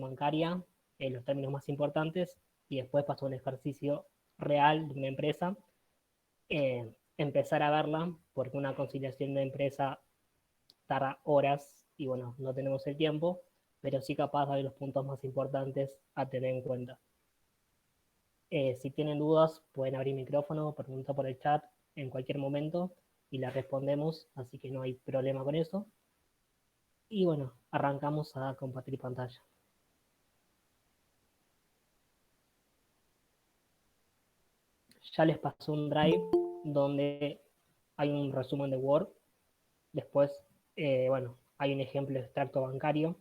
bancaria, en los términos más importantes, y después pasó a un ejercicio real de una empresa, empezar a verla, porque una conciliación de empresa tarda horas y bueno, no tenemos el tiempo, pero sí capaz de los puntos más importantes a tener en cuenta. Si tienen dudas, pueden abrir micrófono, preguntar por el chat en cualquier momento y la respondemos, así que no hay problema con eso. Y bueno, arrancamos a compartir pantalla. Ya les pasó un drive donde hay un resumen de Word. Después, bueno, hay un ejemplo de extracto bancario.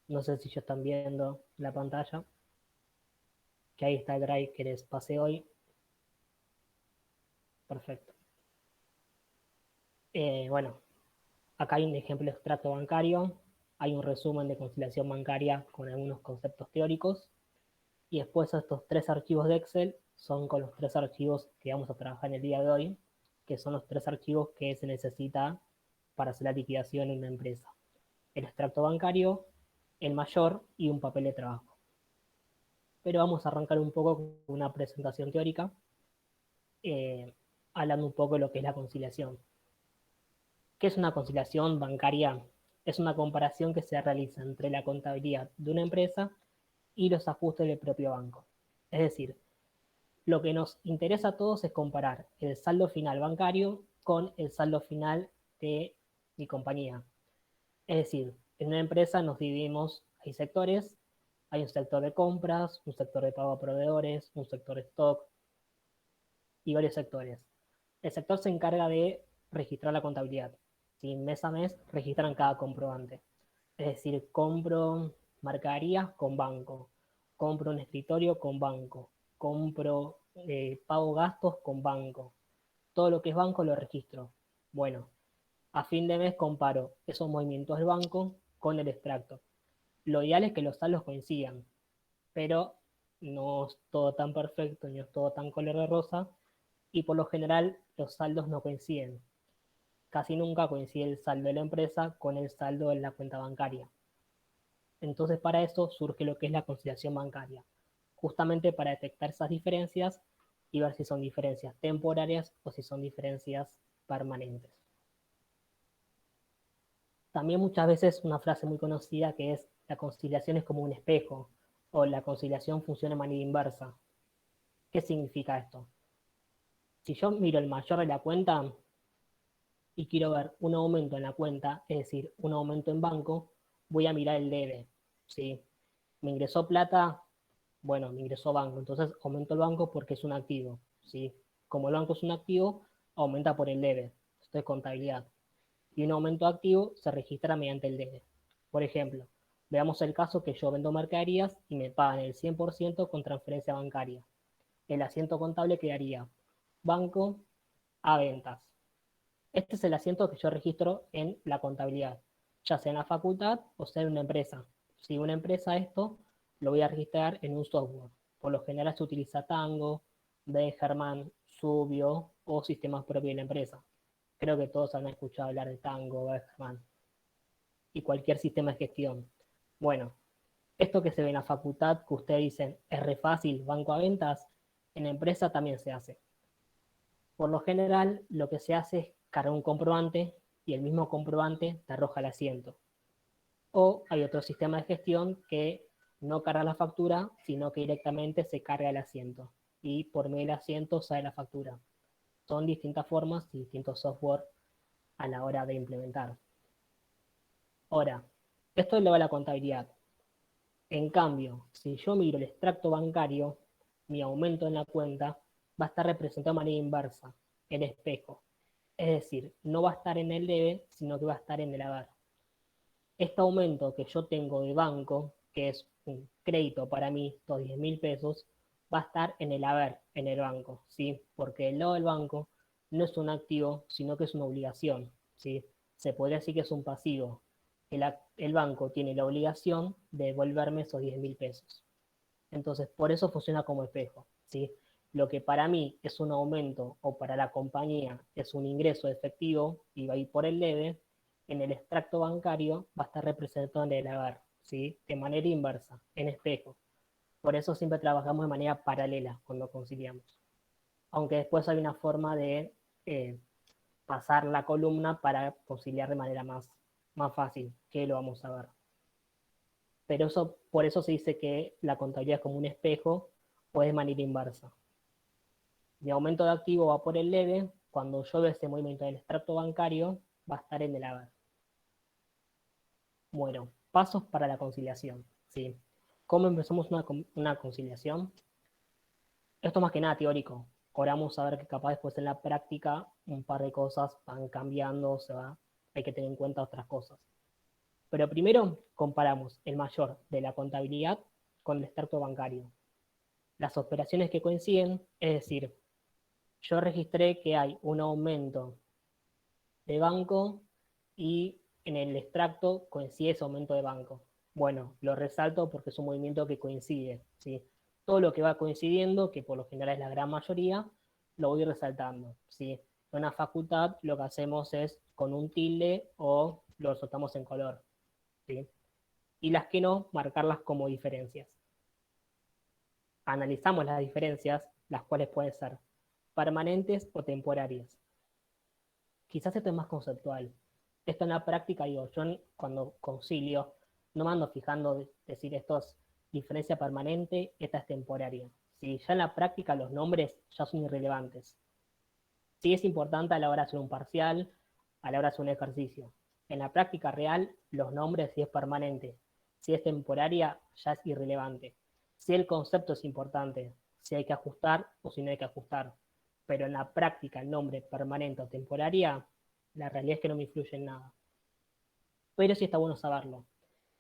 No sé si ya están viendo la pantalla. Que ahí está el drive que les pasé hoy. Perfecto. Bueno, acá hay un ejemplo de extracto bancario. Hay un resumen de conciliación bancaria con algunos conceptos teóricos. Y después estos 3 archivos de Excel son con los 3 archivos que vamos a trabajar en el día de hoy, que son los 3 archivos que se necesita para hacer la liquidación en una empresa. El extracto bancario, el mayor y un papel de trabajo. Pero vamos a arrancar un poco con una presentación teórica, hablando un poco de lo que es la conciliación. ¿Qué es una conciliación bancaria? Es una comparación que se realiza entre la contabilidad de una empresa y los ajustes del propio banco. Es decir, lo que nos interesa a todos es comparar el saldo final bancario con el saldo final de mi compañía. Es decir, en una empresa nos dividimos, hay sectores, hay un sector de compras, un sector de pago a proveedores, un sector de stock y varios sectores. El sector se encarga de registrar la contabilidad. ¿Sí? Mes a mes registran cada comprobante. Es decir, compro mercaderías con banco, compro un escritorio con banco, compro, pago gastos con banco. Todo lo que es banco lo registro. Bueno, a fin de mes comparo esos movimientos del banco con el extracto. Lo ideal es que los saldos coincidan, pero no es todo tan perfecto, ni es todo tan color de rosa, y por lo general los saldos no coinciden. Casi nunca coincide el saldo de la empresa con el saldo de la cuenta bancaria. Entonces para eso surge lo que es la conciliación bancaria, justamente para detectar esas diferencias y ver si son diferencias temporarias o si son diferencias permanentes. También muchas veces una frase muy conocida que es la conciliación es como un espejo o la conciliación funciona de manera inversa. ¿Qué significa esto? Si yo miro el mayor de la cuenta y quiero ver un aumento en la cuenta, es decir, un aumento en banco, voy a mirar el debe. ¿Sí? Me ingresó plata, bueno, me ingresó banco, entonces aumento el banco porque es un activo. ¿Sí? Como el banco es un activo, aumenta por el debe. Esto es contabilidad. Y un aumento activo se registra mediante el debe. Por ejemplo, veamos el caso que yo vendo mercaderías y me pagan el 100% con transferencia bancaria. El asiento contable quedaría banco a ventas. Este es el asiento que yo registro en la contabilidad, ya sea en la facultad o sea en una empresa. Si una empresa esto, lo voy a registrar en un software. Por lo general se utiliza Tango, Beckerman, Subio o sistemas propios de la empresa. Creo que todos han escuchado hablar de Tango, Beckerman y cualquier sistema de gestión. Bueno, esto que se ve en la facultad, que ustedes dicen es re fácil, banco a ventas, en la empresa también se hace. Por lo general, lo que se hace es cargar un comprobante y el mismo comprobante te arroja el asiento. O hay otro sistema de gestión que no carga la factura, sino que directamente se carga el asiento. Y por medio del asiento sale la factura. Son distintas formas y distintos software a la hora de implementar. Ahora, esto le va a la contabilidad. En cambio, si yo miro el extracto bancario, mi aumento en la cuenta va a estar representado de manera inversa, el espejo. Es decir, no va a estar en el debe, sino que va a estar en el haber. Este aumento que yo tengo de banco, que es un crédito para mí, estos 10.000 pesos, va a estar en el haber, en el banco, ¿sí? Porque el lado del banco no es un activo, sino que es una obligación, ¿sí? Se podría decir que es un pasivo. El banco tiene la obligación de devolverme esos 10.000 pesos. Entonces, por eso funciona como espejo, ¿sí? Lo que para mí es un aumento o para la compañía es un ingreso efectivo y va a ir por el debe, en el extracto bancario va a estar representado en el haber, ¿sí? De manera inversa, en espejo. Por eso siempre trabajamos de manera paralela cuando conciliamos. Aunque después hay una forma de eh, pasar la columna para conciliar de manera más fácil, que lo vamos a ver. Pero eso, por eso se dice que la contabilidad es como un espejo o es de manera inversa. Mi aumento de activo va por el leve, cuando yo veo ese movimiento del extracto bancario, va a estar en el haber. Bueno, pasos para la conciliación. ¿Sí? ¿Cómo empezamos una conciliación? Esto más que nada teórico. Ahora vamos a ver que capaz después en la práctica un par de cosas van cambiando, hay que tener en cuenta otras cosas. Pero primero comparamos el mayor de la contabilidad con el extracto bancario. Las operaciones que coinciden, es decir, yo registré que hay un aumento de banco y en el extracto coincide ese aumento de banco. Bueno, lo resalto porque es un movimiento que coincide, ¿sí? Todo lo que va coincidiendo, que por lo general es la gran mayoría, lo voy resaltando, ¿sí? En una facultad lo que hacemos es con un tilde o lo soltamos en color, ¿sí? Y las que no, marcarlas como diferencias. Analizamos las diferencias, las cuales pueden ser permanentes o temporarias. Quizás esto es más conceptual. Esto en la práctica, digo, yo cuando concilio, no me ando fijando decir esto es diferencia permanente, esta es temporaria. Si ya en la práctica los nombres ya son irrelevantes. Sí es importante a la hora de hacer un parcial, a la hora de hacer un ejercicio. En la práctica real, los nombres, si es permanente, si es temporaria, ya es irrelevante. Si el concepto es importante, si hay que ajustar o si no hay que ajustar. Pero en la práctica, el nombre permanente o temporaria, la realidad es que no me influye en nada. Pero sí está bueno saberlo,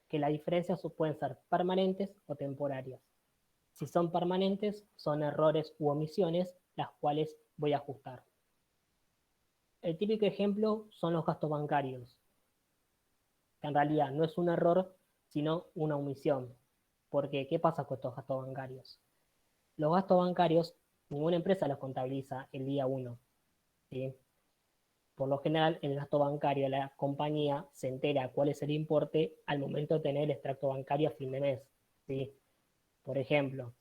que las diferencias pueden ser permanentes o temporarias. Si son permanentes, son errores u omisiones, las cuales voy a ajustar. El típico ejemplo son los gastos bancarios, que en realidad no es un error, sino una omisión. Porque, ¿qué pasa con estos gastos bancarios? Los gastos bancarios, ninguna empresa los contabiliza el día 1. ¿Sí? Por lo general, el gasto bancario, la compañía se entera cuál es el importe al momento de tener el extracto bancario a fin de mes. ¿Sí? Por ejemplo,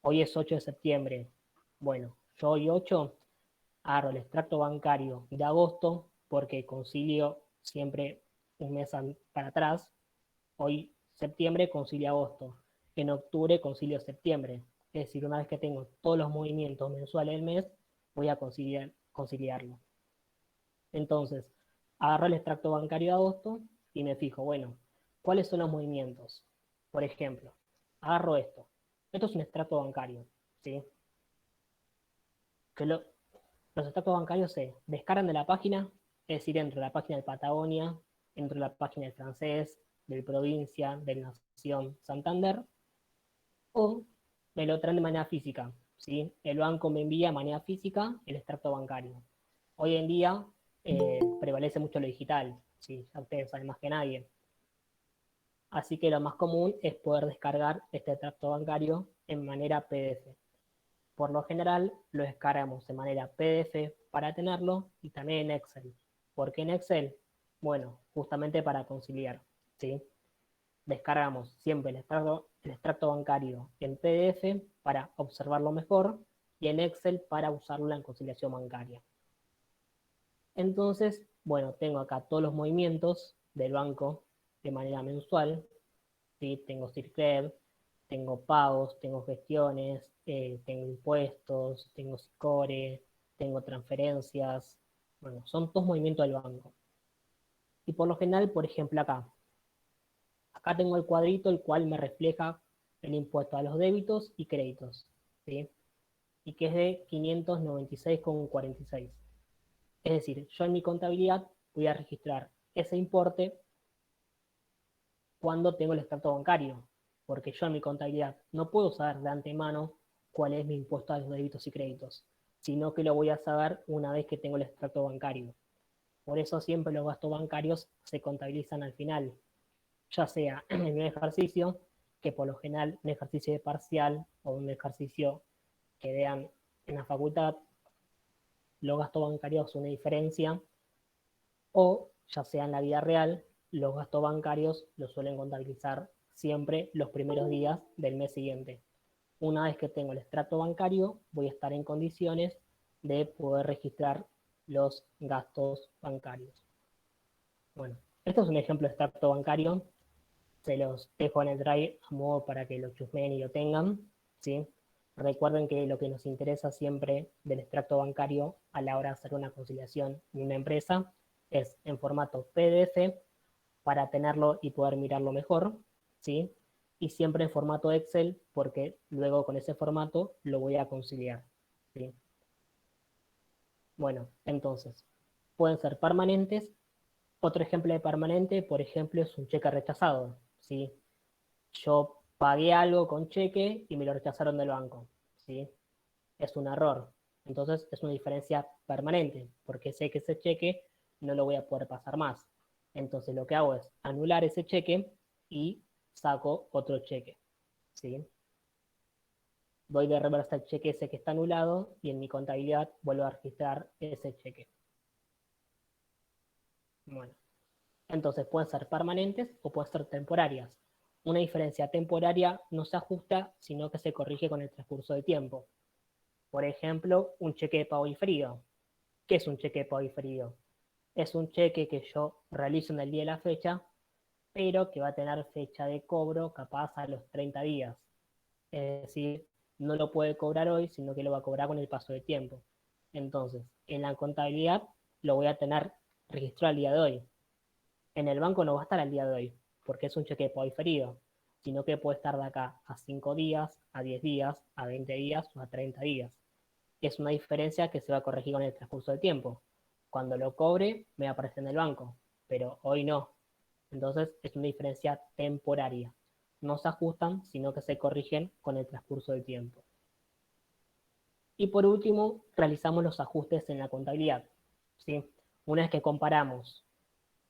hoy es 8 de septiembre. Bueno, yo hoy 8 agarro el extracto bancario de agosto porque concilio siempre un mes para atrás. Hoy septiembre concilio agosto. En octubre concilio septiembre. Es decir, una vez que tengo todos los movimientos mensuales del mes, voy a conciliarlo. Entonces, agarro el extracto bancario de agosto y me fijo, bueno, ¿cuáles son los movimientos? Por ejemplo, agarro esto. Esto es un extracto bancario, ¿sí? Que los extractos bancarios se descargan de la página, es decir, entre la página de Patagonia, entre la página del francés, del provincia, del Nación Santander, o me lo traen de manera física, ¿sí? El banco me envía de manera física el extracto bancario. Hoy en día prevalece mucho lo digital, ¿sí? Ya ustedes saben más que nadie. Así que lo más común es poder descargar este extracto bancario en manera PDF. Por lo general lo descargamos de manera PDF para tenerlo y también en Excel. ¿Por qué en Excel? Bueno, justamente para conciliar, ¿sí? Descargamos siempre el extracto bancario en PDF para observarlo mejor y en Excel para usarlo en conciliación bancaria. Entonces, bueno, tengo acá todos los movimientos del banco de manera mensual, ¿sí? Tengo CIRCREV, tengo pagos, tengo gestiones, tengo impuestos, tengo SICORE, tengo transferencias, bueno, son todos movimientos del banco. Y por lo general, por ejemplo, acá tengo el cuadrito el cual me refleja el impuesto a los débitos y créditos, ¿sí? Y que es de 596,46. Es decir, yo en mi contabilidad voy a registrar ese importe cuando tengo el extracto bancario, porque yo en mi contabilidad no puedo saber de antemano cuál es mi impuesto a los débitos y créditos, sino que lo voy a saber una vez que tengo el extracto bancario. Por eso siempre los gastos bancarios se contabilizan al final, ya sea en un ejercicio, que por lo general un ejercicio de parcial o un ejercicio que vean en la facultad, los gastos bancarios son una diferencia, o ya sea en la vida real, los gastos bancarios los suelen contabilizar siempre los primeros días del mes siguiente. Una vez que tengo el extracto bancario, voy a estar en condiciones de poder registrar los gastos bancarios. Bueno, esto es un ejemplo de extracto bancario. Se los dejo en el drive a modo para que lo chusmeen y lo tengan, ¿sí? Recuerden que lo que nos interesa siempre del extracto bancario a la hora de hacer una conciliación en una empresa es en formato PDF para tenerlo y poder mirarlo mejor, ¿sí? Y siempre en formato Excel porque luego con ese formato lo voy a conciliar, ¿sí? Bueno, entonces, pueden ser permanentes. Otro ejemplo de permanente, por ejemplo, es un cheque rechazado, ¿sí? Yo pagué algo con cheque y me lo rechazaron del banco, ¿sí? Es un error. Entonces es una diferencia permanente, porque sé que ese cheque no lo voy a poder pasar más. Entonces lo que hago es anular ese cheque y saco otro cheque, ¿sí? Doy de reversa el cheque ese que está anulado y en mi contabilidad vuelvo a registrar ese cheque. Bueno, entonces pueden ser permanentes o pueden ser temporarias. Una diferencia temporaria no se ajusta, sino que se corrige con el transcurso del tiempo. Por ejemplo, un cheque de pago diferido. ¿Qué es un cheque de pago diferido? Es un cheque que yo realizo en el día de la fecha, pero que va a tener fecha de cobro capaz a los 30 días. Es decir, no lo puede cobrar hoy, sino que lo va a cobrar con el paso del tiempo. Entonces, en la contabilidad lo voy a tener registrado al día de hoy. En el banco no va a estar al día de hoy, porque es un cheque de pago diferido, sino que puede estar de acá a 5 días, a 10 días, a 20 días o a 30 días. Es una diferencia que se va a corregir con el transcurso del tiempo. Cuando lo cobre, me va a aparecer en el banco, pero hoy no. Entonces es una diferencia temporaria. No se ajustan, sino que se corrigen con el transcurso del tiempo. Y por último, realizamos los ajustes en la contabilidad, ¿sí? Una vez que comparamos,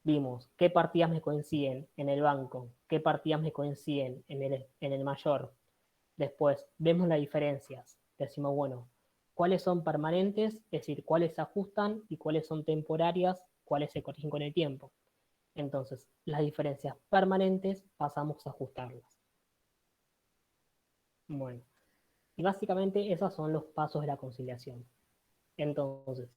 vimos qué partidas me coinciden en el banco, qué partidas me coinciden en el mayor. Después, vemos las diferencias. Decimos, bueno, cuáles son permanentes, es decir, cuáles se ajustan y cuáles son temporarias, cuáles se corrigen con el tiempo. Entonces, las diferencias permanentes pasamos a ajustarlas. Bueno, y básicamente esos son los pasos de la conciliación. Entonces,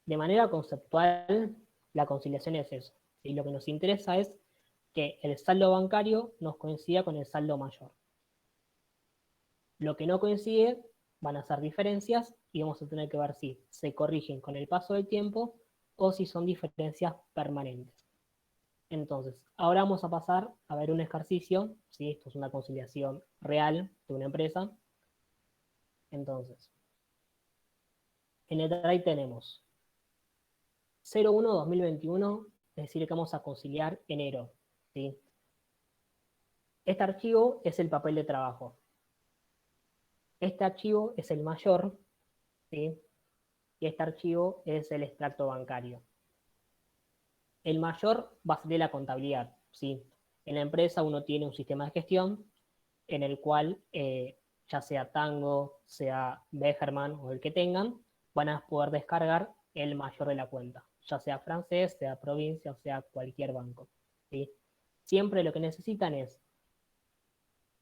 de manera conceptual, la conciliación es eso. Y lo que nos interesa es que el saldo bancario nos coincida con el saldo mayor. Lo que no coincide van a ser diferencias y vamos a tener que ver si se corrigen con el paso del tiempo o si son diferencias permanentes. Entonces, ahora vamos a pasar a ver un ejercicio, ¿sí? Esto es una conciliación real de una empresa. Entonces, en el drive tenemos 01-2021, es decir, que vamos a conciliar enero, ¿sí? Este archivo es el papel de trabajo. Este archivo es el mayor, ¿sí? Y este archivo es el extracto bancario. El mayor va a ser la contabilidad, ¿sí? En la empresa uno tiene un sistema de gestión en el cual, ya sea Tango, sea Begerman o el que tengan, van a poder descargar el mayor de la cuenta, ya sea francés, sea provincia o sea cualquier banco, ¿sí? Siempre lo que necesitan es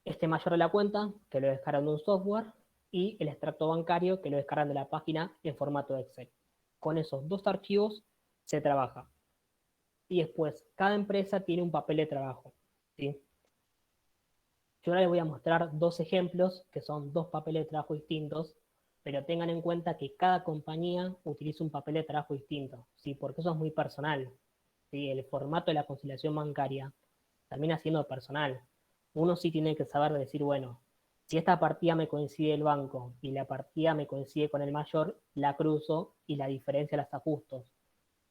este mayor de la cuenta, que lo descargan de un software, y el extracto bancario, que lo descargan de la página en formato Excel. Con esos dos archivos se trabaja. Y después, cada empresa tiene un papel de trabajo, ¿sí? Yo ahora les voy a mostrar dos ejemplos, que son dos papeles de trabajo distintos, pero tengan en cuenta que cada compañía utiliza un papel de trabajo distinto, ¿sí? Porque eso es muy personal, ¿sí? El formato de la conciliación bancaria termina siendo personal. Uno sí tiene que saber decir, bueno, si esta partida me coincide el banco y la partida me coincide con el mayor, la cruzo y la diferencia las ajusto.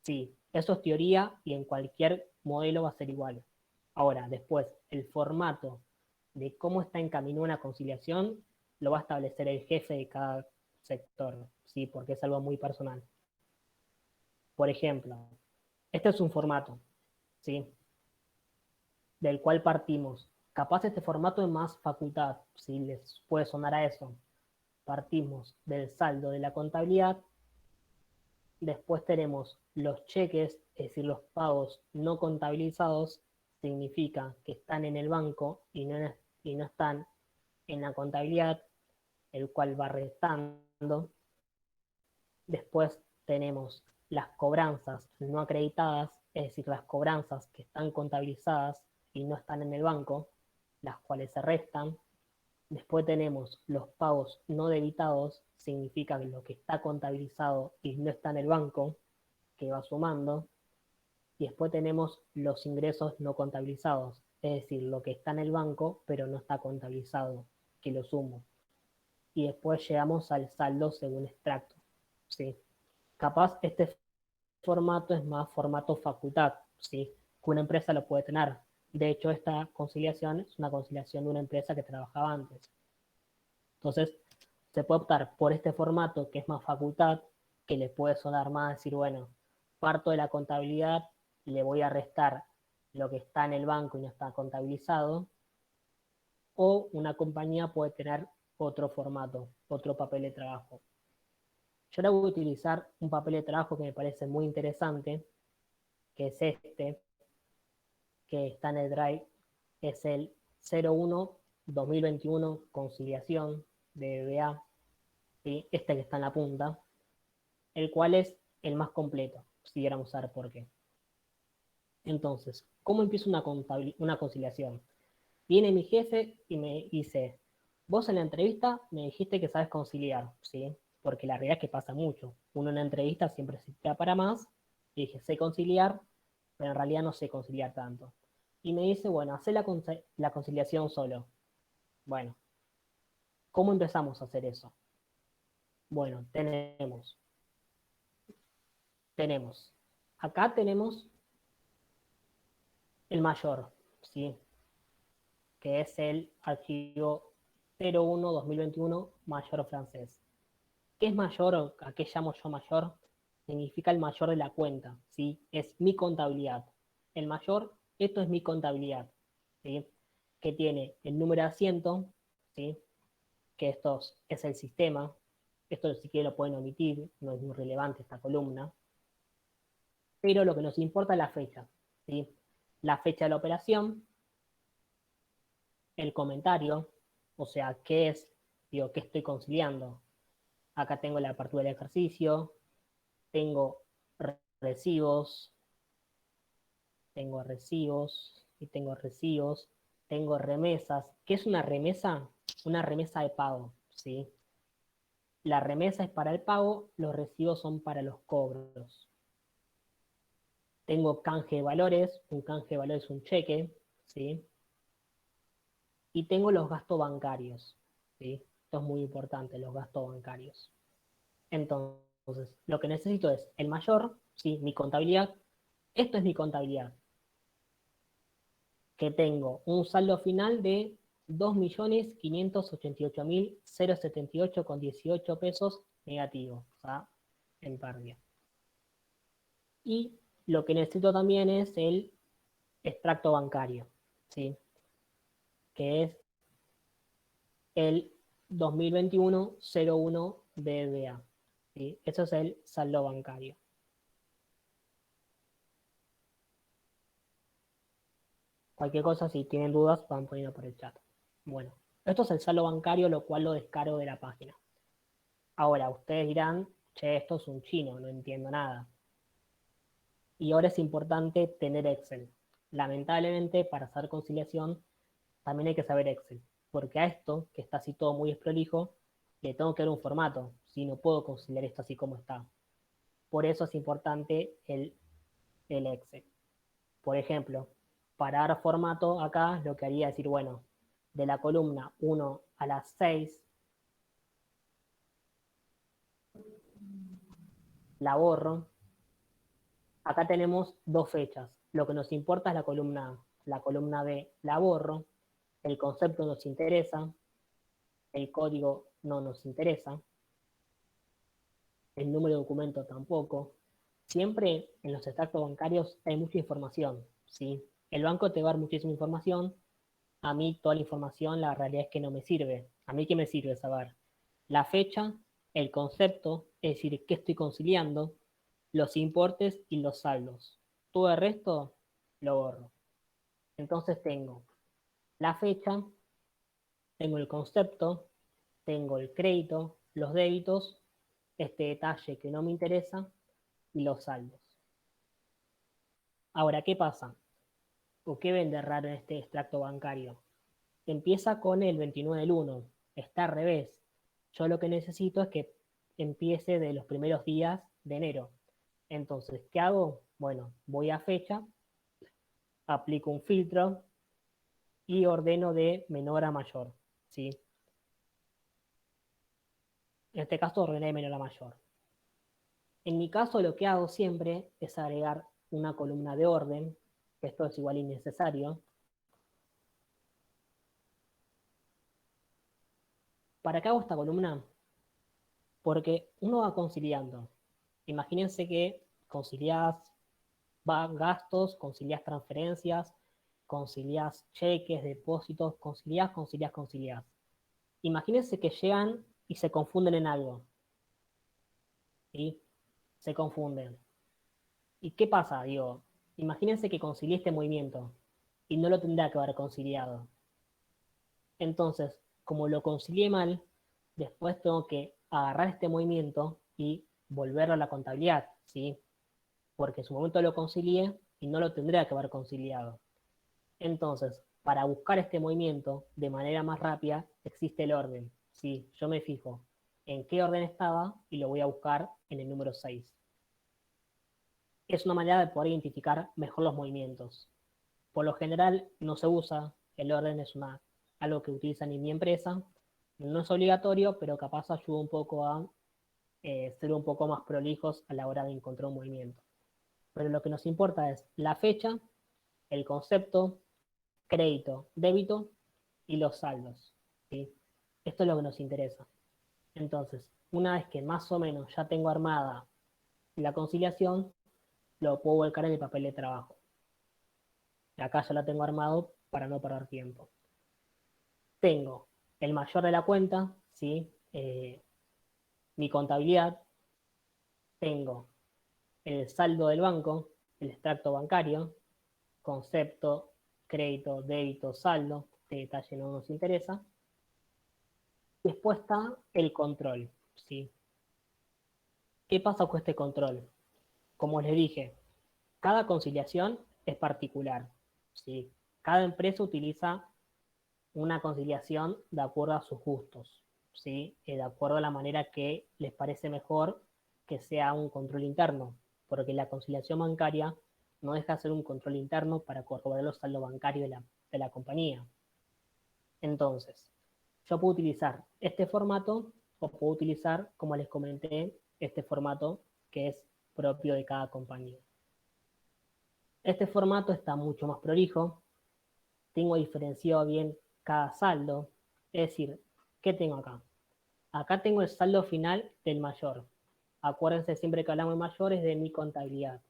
Sí, eso es teoría y en cualquier modelo va a ser igual. Ahora, después, el formato de cómo está encaminada una conciliación lo va a establecer el jefe de cada sector, ¿sí? Porque es algo muy personal. Por ejemplo, este es un formato, ¿sí? Del cual partimos. Capaz este formato es más facultad, si les puede sonar a eso. Partimos del saldo de la contabilidad, después tenemos los cheques, es decir, los pagos no contabilizados, significa que están en el banco y no están en la contabilidad, el cual va restando. Después tenemos las cobranzas no acreditadas, es decir, las cobranzas que están contabilizadas y no están en el banco, las cuales se restan. Después tenemos los pagos no debitados, significa que lo que está contabilizado y no está en el banco, que va sumando. Y después tenemos los ingresos no contabilizados, es decir, lo que está en el banco pero no está contabilizado, que lo sumo. Y después llegamos al saldo según extracto. ¿Sí? Capaz este formato es más formato facultad, ¿sí? Que una empresa lo puede tener. De hecho, esta conciliación es una conciliación de una empresa que trabajaba antes. Entonces, se puede optar por este formato que es más facultad, que le puede sonar más decir, bueno, parto de la contabilidad, le voy a restar lo que está en el banco y no está contabilizado, o una compañía puede tener otro formato, otro papel de trabajo. Yo ahora voy a utilizar un papel de trabajo que me parece muy interesante, que es este, que está en el Drive, es el 01-2021 conciliación de BBA, ¿sí? Este que está en la punta, el cual es el más completo, si queramos saber por qué. Entonces, ¿cómo empieza una conciliación? Viene mi jefe y me dice, vos en la entrevista me dijiste que sabes conciliar, ¿sí? Porque la realidad es que pasa mucho. Uno en la entrevista siempre se tira para más, y dije, sé conciliar, pero en realidad no sé conciliar tanto. Y me dice, bueno, hacé la conciliación solo. Bueno, ¿cómo empezamos a hacer eso? Bueno, acá tenemos el mayor, ¿sí? Que es el archivo 01-2021 mayor francés. ¿Qué es mayor o a qué llamo yo mayor? Significa el mayor de la cuenta, ¿sí? Es mi contabilidad. El mayor, esto es mi contabilidad, ¿sí? Que tiene el número de asiento, ¿sí? Que esto es el sistema. Esto si quieren lo pueden omitir, no es muy relevante esta columna. Pero lo que nos importa es la fecha, ¿sí? La fecha de la operación, el comentario, o sea, qué es, digo, qué estoy conciliando. Acá tengo la apertura del ejercicio, tengo recibos, tengo recibos y tengo recibos, tengo remesas. ¿Qué es una remesa? Una remesa de pago, ¿sí? La remesa es para el pago, los recibos son para los cobros. Tengo canje de valores, un canje de valores es un cheque, ¿sí? Y tengo los gastos bancarios, ¿sí? Esto es muy importante, los gastos bancarios. Entonces, lo que necesito es el mayor, ¿sí? Mi contabilidad. Esto es mi contabilidad. Que tengo un saldo final de 2.588.078,18 pesos negativos, o sea, en pérdida. Y lo que necesito también es el extracto bancario, ¿sí? Que es el 2021-01 BBA. ¿Sí? Eso es el saldo bancario. Cualquier cosa, si tienen dudas, van poniendo por el chat. Bueno, esto es el saldo bancario, lo cual lo descargo de la página. Ahora, ustedes dirán, che, esto es un chino, no entiendo nada. Y ahora es importante tener Excel. Lamentablemente, para hacer conciliación, también hay que saber Excel. Porque a esto, que está así todo muy desprolijo, le tengo que dar un formato. Si no puedo conciliar esto así como está. Por eso es importante el Excel. Por ejemplo, para dar formato acá, lo que haría es decir, bueno, de la columna 1 a las 6, la borro. Acá tenemos dos fechas. Lo que nos importa es la columna A. La columna B la borro. El concepto nos interesa. El código no nos interesa. El número de documento tampoco. Siempre en los extractos bancarios hay mucha información, ¿sí? El banco te va a dar muchísima información. A mí toda la información, la realidad es que no me sirve. ¿A mí qué me sirve saber? La fecha, el concepto, es decir, qué estoy conciliando, los importes y los saldos. Todo el resto lo borro. Entonces tengo la fecha, tengo el concepto, tengo el crédito, los débitos, este detalle que no me interesa y los saldos. Ahora, ¿qué pasa? ¿O qué ven de raro en este extracto bancario? Empieza con el 29 del 1, está al revés. Yo lo que necesito es que empiece de los primeros días de enero. Entonces, ¿qué hago? Bueno, voy a fecha, aplico un filtro y ordeno de menor a mayor, ¿sí? En este caso ordené de menor a mayor. En mi caso lo que hago siempre es agregar una columna de orden, que esto es igual innecesario. ¿Para qué hago esta columna? Porque uno va conciliando. Imagínense que conciliás gastos, conciliás transferencias, conciliás cheques, depósitos, conciliás. Imagínense que llegan y se confunden en algo, ¿sí? Se confunden. ¿Y qué pasa? Digo, imagínense que concilié este movimiento y no lo tendría que haber conciliado. Entonces, como lo concilié mal, después tengo que agarrar este movimiento y volverlo a la contabilidad, ¿sí? Porque en su momento lo concilié y no lo tendría que haber conciliado. Entonces, para buscar este movimiento de manera más rápida, existe el orden, ¿sí? Yo me fijo en qué orden estaba y lo voy a buscar en el número 6. Es una manera de poder identificar mejor los movimientos. Por lo general no se usa, el orden es algo que utilizan en mi empresa, no es obligatorio, pero capaz ayuda un poco a ser un poco más prolijos a la hora de encontrar un movimiento. Pero lo que nos importa es la fecha, el concepto, crédito, débito y los saldos, ¿sí? Esto es lo que nos interesa. Entonces, una vez que más o menos ya tengo armada la conciliación, lo puedo volcar en el papel de trabajo. Acá ya la tengo armado para no perder tiempo. Tengo el mayor de la cuenta, ¿sí? Mi contabilidad, tengo el saldo del banco, el extracto bancario, concepto, crédito, débito, saldo, este detalle no nos interesa. Después está el control, ¿sí? ¿Qué pasa con este control? Como les dije, cada conciliación es particular, ¿sí? Cada empresa utiliza una conciliación de acuerdo a sus gustos, ¿sí? De acuerdo a la manera que les parece mejor que sea un control interno, porque la conciliación bancaria no deja de ser un control interno para corroborar los saldos bancarios de la compañía. Entonces, yo puedo utilizar este formato o puedo utilizar, como les comenté, este formato que es propio de cada compañía. Este formato está mucho más prolijo, tengo diferenciado bien cada saldo, es decir, ¿qué tengo acá? Acá tengo el saldo final del mayor. Acuérdense siempre que hablamos de mayor es de mi contabilidad.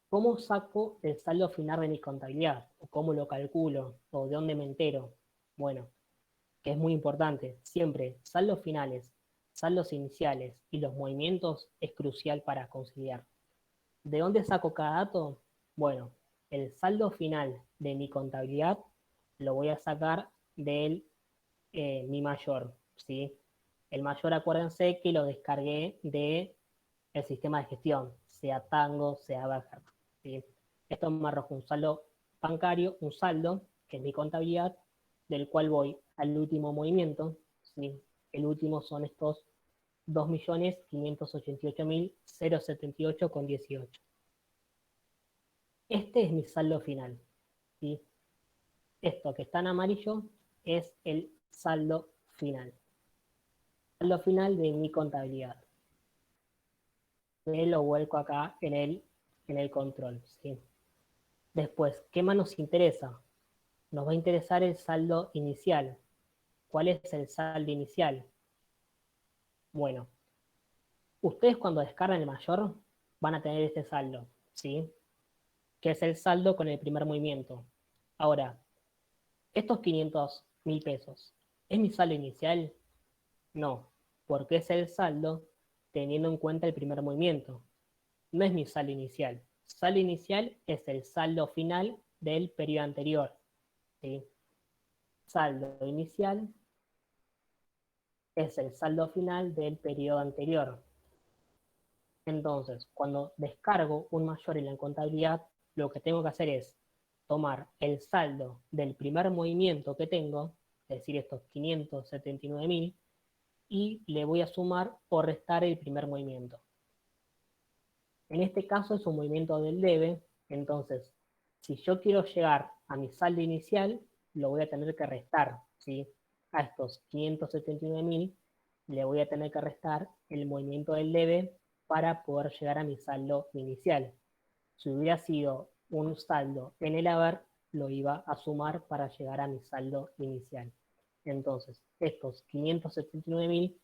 ¿Cómo saco el saldo final de mi contabilidad? ¿O cómo lo calculo? ¿O de dónde me entero? Bueno, que es muy importante, siempre saldos finales, saldos iniciales y los movimientos es crucial para conciliar. ¿De dónde saco cada dato? Bueno, el saldo final de mi contabilidad lo voy a sacar del mi mayor, ¿sí? El mayor, acuérdense que lo descargué de el sistema de gestión, sea Tango, sea Bajar, ¿sí? Esto me arroja un saldo bancario, un saldo, que es mi contabilidad, del cual voy al último movimiento, ¿sí? El último son estos 2.588.078,18. Este es mi saldo final, ¿sí? Esto que está en amarillo es el saldo final. Saldo final de mi contabilidad. Que lo vuelco acá en el control, ¿sí? Después, ¿qué más nos interesa? Nos va a interesar el saldo inicial. ¿Cuál es el saldo inicial? Bueno, ustedes cuando descargan el mayor van a tener este saldo, ¿sí? Que es el saldo con el primer movimiento. Ahora, estos 500.000 pesos, ¿es mi saldo inicial? No, porque es el saldo teniendo en cuenta el primer movimiento. No es mi saldo inicial, saldo inicial es el saldo final del periodo anterior, ¿sí? Saldo inicial es el saldo final del periodo anterior. Entonces, cuando descargo un mayor en la contabilidad, lo que tengo que hacer es tomar el saldo del primer movimiento que tengo, es decir, estos 579.000, y le voy a sumar o restar el primer movimiento. En este caso es un movimiento del debe, entonces, si yo quiero llegar a mi saldo inicial, lo voy a tener que restar, ¿sí? A estos 579.000 le voy a tener que restar el movimiento del debe para poder llegar a mi saldo inicial. Si hubiera sido un saldo en el haber, lo iba a sumar para llegar a mi saldo inicial. Entonces, estos 579.000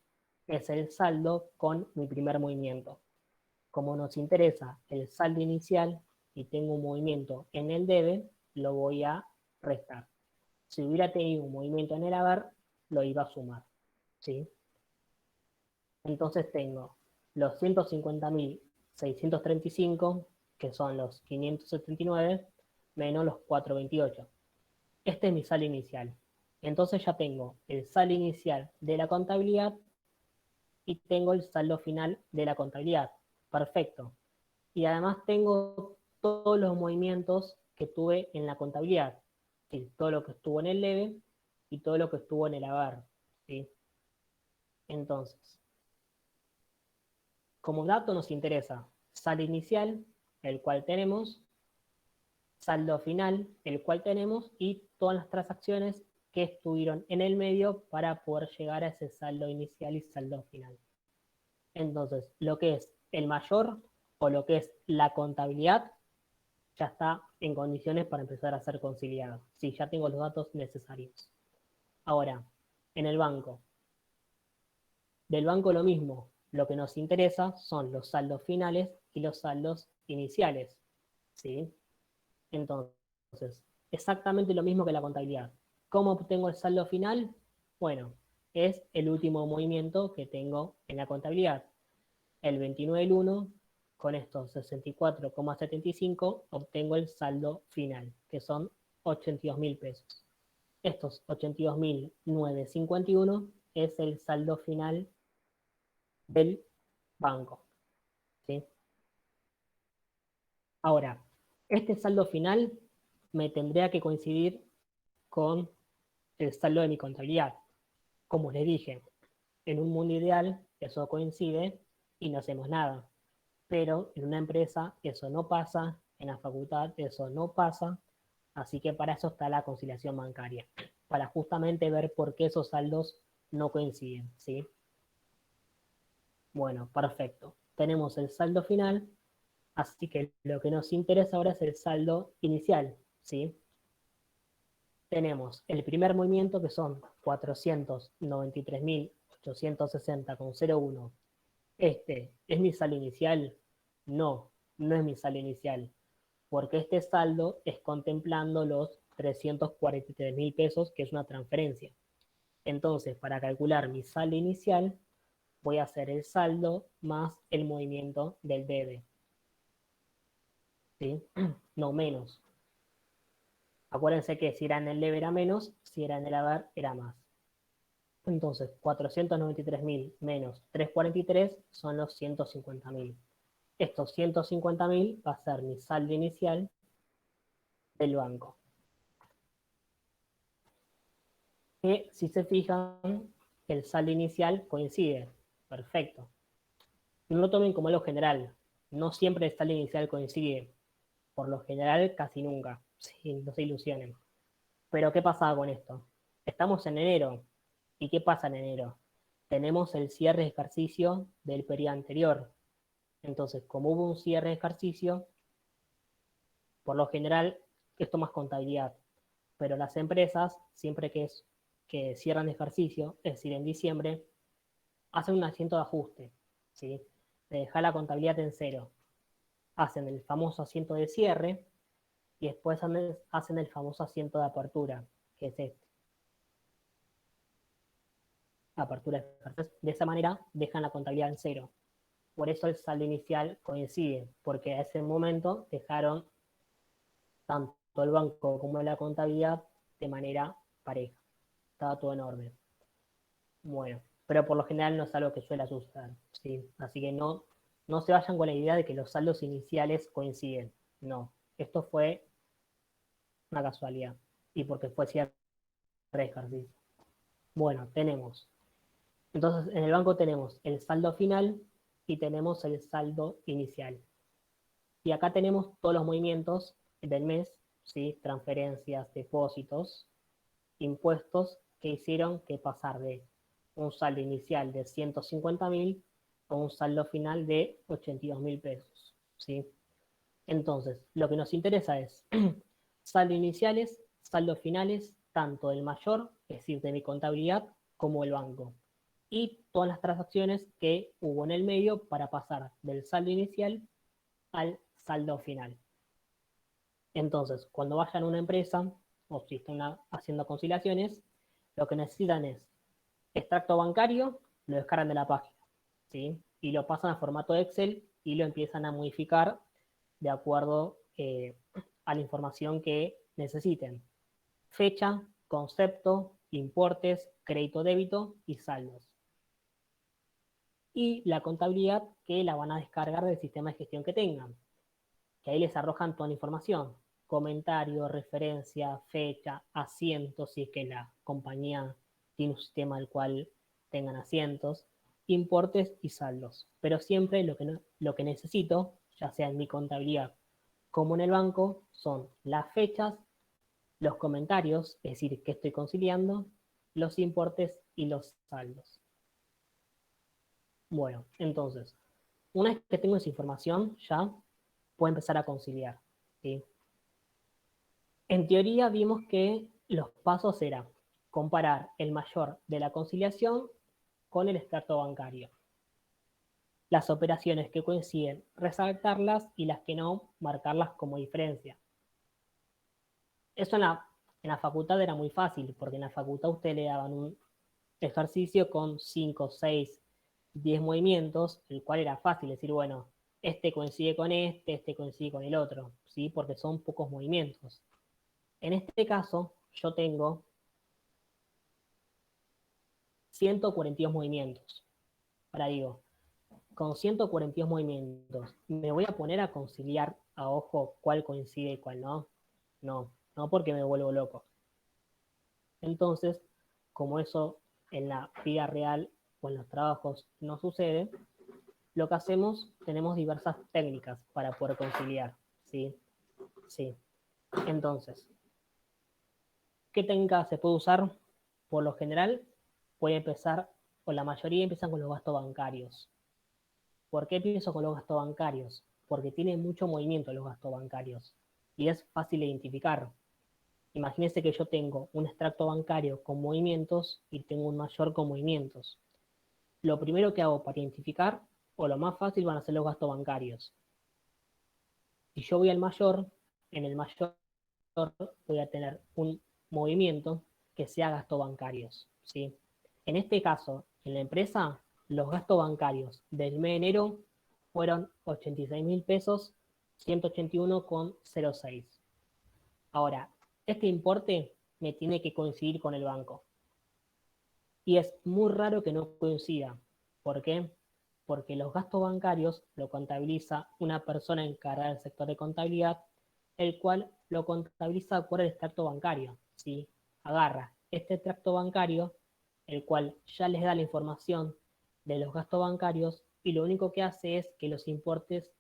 es el saldo con mi primer movimiento. Como nos interesa el saldo inicial y tengo un movimiento en el debe, lo voy a restar. Si hubiera tenido un movimiento en el haber, lo iba a sumar, ¿sí? Entonces tengo los 150.635, que son los 579, menos los 428. Este es mi saldo inicial. Entonces ya tengo el saldo inicial de la contabilidad y tengo el saldo final de la contabilidad. Perfecto. Y además tengo todos los movimientos que tuve en la contabilidad. ¿Sí? Todo lo que estuvo en el debe y todo lo que estuvo en el haber. ¿Sí? Entonces, como dato nos interesa saldo inicial, el cual tenemos, saldo final, el cual tenemos, y todas las transacciones que estuvieron en el medio para poder llegar a ese saldo inicial y saldo final. Entonces, lo que es el mayor o lo que es la contabilidad ya está en condiciones para empezar a ser conciliado. Sí, ya tengo los datos necesarios. Ahora, en el banco. Del banco lo mismo. Lo que nos interesa son los saldos finales y los saldos iniciales. ¿Sí? Entonces, exactamente lo mismo que la contabilidad. ¿Cómo obtengo el saldo final? Bueno, es el último movimiento que tengo en la contabilidad. El 29 del 1, con estos 64,75, obtengo el saldo final, que son 82.000 pesos. Estos 82.951 es el saldo final del banco, ¿sí? Ahora, este saldo final me tendría que coincidir con el saldo de mi contabilidad. Como les dije, en un mundo ideal eso coincide y no hacemos nada. Pero en una empresa eso no pasa, en la facultad eso no pasa, así que para eso está la conciliación bancaria, para justamente ver por qué esos saldos no coinciden, ¿sí? Bueno, perfecto. Tenemos el saldo final, así que lo que nos interesa ahora es el saldo inicial, ¿sí? Tenemos el primer movimiento que son 493.860,01. ¿Este es mi saldo inicial? No, no es mi saldo inicial, porque este saldo es contemplando los 343.000 pesos, que es una transferencia. Entonces, para calcular mi saldo inicial, voy a hacer el saldo más el movimiento del debe. ¿Sí? No menos. Acuérdense que si era en el debe era menos, si era en el haber era más. Entonces, 493.000 menos 343 son los 150.000. Estos 150.000 va a ser mi saldo inicial del banco. Que si se fijan, el saldo inicial coincide. Perfecto. No lo tomen como algo general. No siempre el saldo inicial coincide. Por lo general, casi nunca. Sí, no se ilusionen. Pero ¿qué pasaba con esto? Estamos en enero. ¿Y qué pasa en enero? Tenemos el cierre de ejercicio del periodo anterior. Entonces, como hubo un cierre de ejercicio, por lo general, esto más contabilidad. Pero las empresas, siempre que cierran de ejercicio, es decir, en diciembre, hacen un asiento de ajuste, ¿sí? De dejar la contabilidad en cero. Hacen el famoso asiento de cierre y después hacen el famoso asiento de apertura, que es este. Apertura de ejercicio. De esa manera dejan la contabilidad en cero. por eso el saldo inicial coincide, porque a ese momento dejaron tanto el banco como la contabilidad de manera pareja. Estaba todo en orden. Bueno, pero por lo general no es algo que suele suceder, ¿sí? Así que no se vayan con la idea de que los saldos iniciales coinciden. No, esto fue una casualidad y porque fue cierre de ejercicio. Bueno, entonces en el banco tenemos el saldo final y tenemos el saldo inicial. Y acá tenemos todos los movimientos del mes, ¿sí? Transferencias, depósitos, impuestos que hicieron que pasar de un saldo inicial de 150.000 a un saldo final de 82.000 pesos, ¿sí? Entonces, lo que nos interesa es saldo iniciales, saldos finales, tanto del mayor, es decir, de mi contabilidad, como el banco. Y todas las transacciones que hubo en el medio para pasar del saldo inicial al saldo final. Entonces, cuando vayan a una empresa o si están haciendo conciliaciones, lo que necesitan es extracto bancario, lo descargan de la página, ¿sí? Y lo pasan a formato Excel y lo empiezan a modificar de acuerdo a la información que necesiten. Fecha, concepto, importes, crédito débito y saldos. Y la contabilidad que la van a descargar del sistema de gestión que tengan, que ahí les arrojan toda la información. Comentario, referencia, fecha, asientos, si es que la compañía tiene un sistema al cual tengan asientos, importes y saldos. Pero siempre lo que necesito, ya sea en mi contabilidad como en el banco, son las fechas, los comentarios, es decir, qué estoy conciliando, los importes y los saldos. Bueno, entonces, una vez que tengo esa información, ya puedo empezar a conciliar, ¿sí? En teoría vimos que los pasos eran comparar el mayor de la conciliación con el extracto bancario. Las operaciones que coinciden, resaltarlas y las que no, marcarlas como diferencia. Eso en la facultad era muy fácil, porque en la facultad usted le daban un ejercicio con 5, 6, 10 movimientos, el cual era fácil decir, bueno, este coincide con este coincide con el otro, ¿sí? Porque son pocos movimientos. En este caso, yo tengo 142 movimientos. Ahora digo, con 142 movimientos, ¿me voy a poner a conciliar a ojo cuál coincide y cuál no? No porque me vuelvo loco. Entonces, como eso en la vida real o en los trabajos no sucede, lo que hacemos, tenemos diversas técnicas para poder conciliar, ¿sí? Sí. Entonces, ¿qué técnica se puede usar? Por lo general, puede empezar, o la mayoría empiezan con los gastos bancarios. ¿Por qué empiezo con los gastos bancarios? Porque tienen mucho movimiento los gastos bancarios y es fácil de identificar. Imagínense que yo tengo un extracto bancario con movimientos y tengo un mayor con movimientos. Lo primero que hago para identificar, o lo más fácil, van a ser los gastos bancarios. Si yo voy al mayor, en el mayor voy a tener un movimiento que sea gastos bancarios, ¿sí? En este caso, en la empresa, los gastos bancarios del mes de enero fueron 86.000 pesos, 181,06. Ahora, este importe me tiene que coincidir con el banco. Y es muy raro que no coincida. ¿Por qué? Porque los gastos bancarios lo contabiliza una persona encargada del sector de contabilidad, el cual lo contabiliza por el extracto bancario, ¿sí? Agarra este extracto bancario, el cual ya les da la información de los gastos bancarios y lo único que hace es que los importes,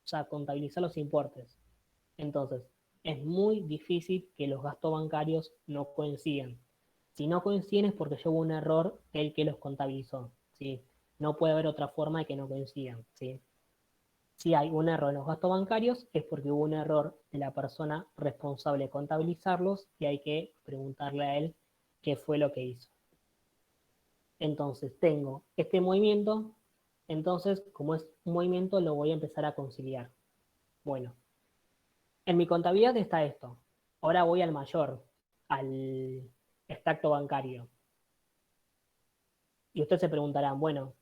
o sea, contabiliza los importes. Entonces, es muy difícil que los gastos bancarios no coincidan. Si no coinciden es porque hubo un error el que los contabilizó, ¿sí? No puede haber otra forma de que no coincidan, ¿sí? Si hay un error en los gastos bancarios es porque hubo un error de la persona responsable de contabilizarlos y hay que preguntarle a él qué fue lo que hizo. Entonces tengo este movimiento, entonces como es un movimiento lo voy a empezar a conciliar. Bueno, en mi contabilidad está esto. Ahora voy al mayor, al extracto bancario. Y ustedes se preguntarán, bueno,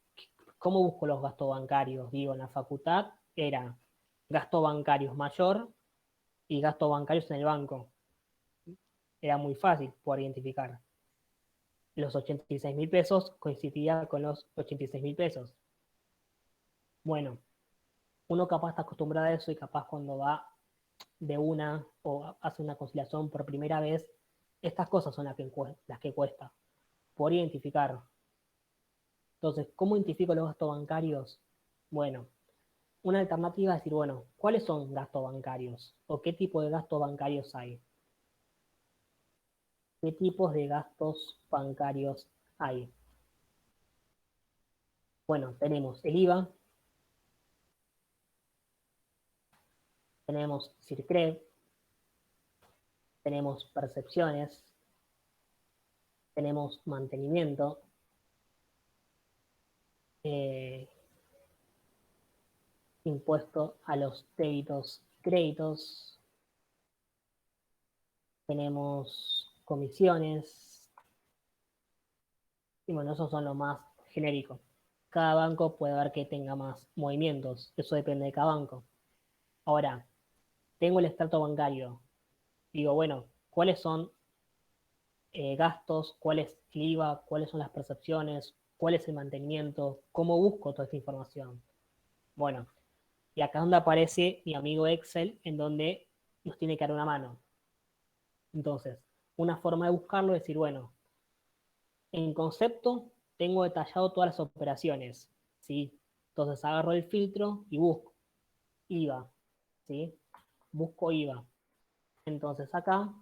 ¿cómo busco los gastos bancarios? Digo, en la facultad era gastos bancarios mayor y gastos bancarios en el banco. Era muy fácil poder identificar. Los 86.000 pesos coincidía con los 86.000 pesos. Bueno, uno capaz está acostumbrado a eso y capaz cuando va de una o hace una conciliación por primera vez, estas cosas son las que cuesta, por identificar. Entonces, ¿cómo identifico los gastos bancarios? Bueno, una alternativa es decir, bueno, ¿cuáles son gastos bancarios? ¿O qué tipo de gastos bancarios hay? ¿Qué tipos de gastos bancarios hay? Bueno, tenemos el IVA, tenemos CIRCREV, tenemos percepciones, tenemos mantenimiento, eh, impuesto a los débitos y créditos, tenemos comisiones, y bueno, esos son los más genéricos. Cada banco puede ver que tenga más movimientos, eso depende de cada banco. Ahora, tengo el extracto bancario, digo, bueno, ¿cuáles son gastos? ¿Cuál es el IVA? ¿Cuáles son las percepciones? ¿Cuál es el mantenimiento? ¿Cómo busco toda esta información? Bueno, y acá es donde aparece mi amigo Excel, en donde nos tiene que dar una mano. Entonces, una forma de buscarlo es decir, bueno, en concepto tengo detallado todas las operaciones, ¿sí? Entonces agarro el filtro y busco IVA, ¿sí? Busco IVA. Entonces acá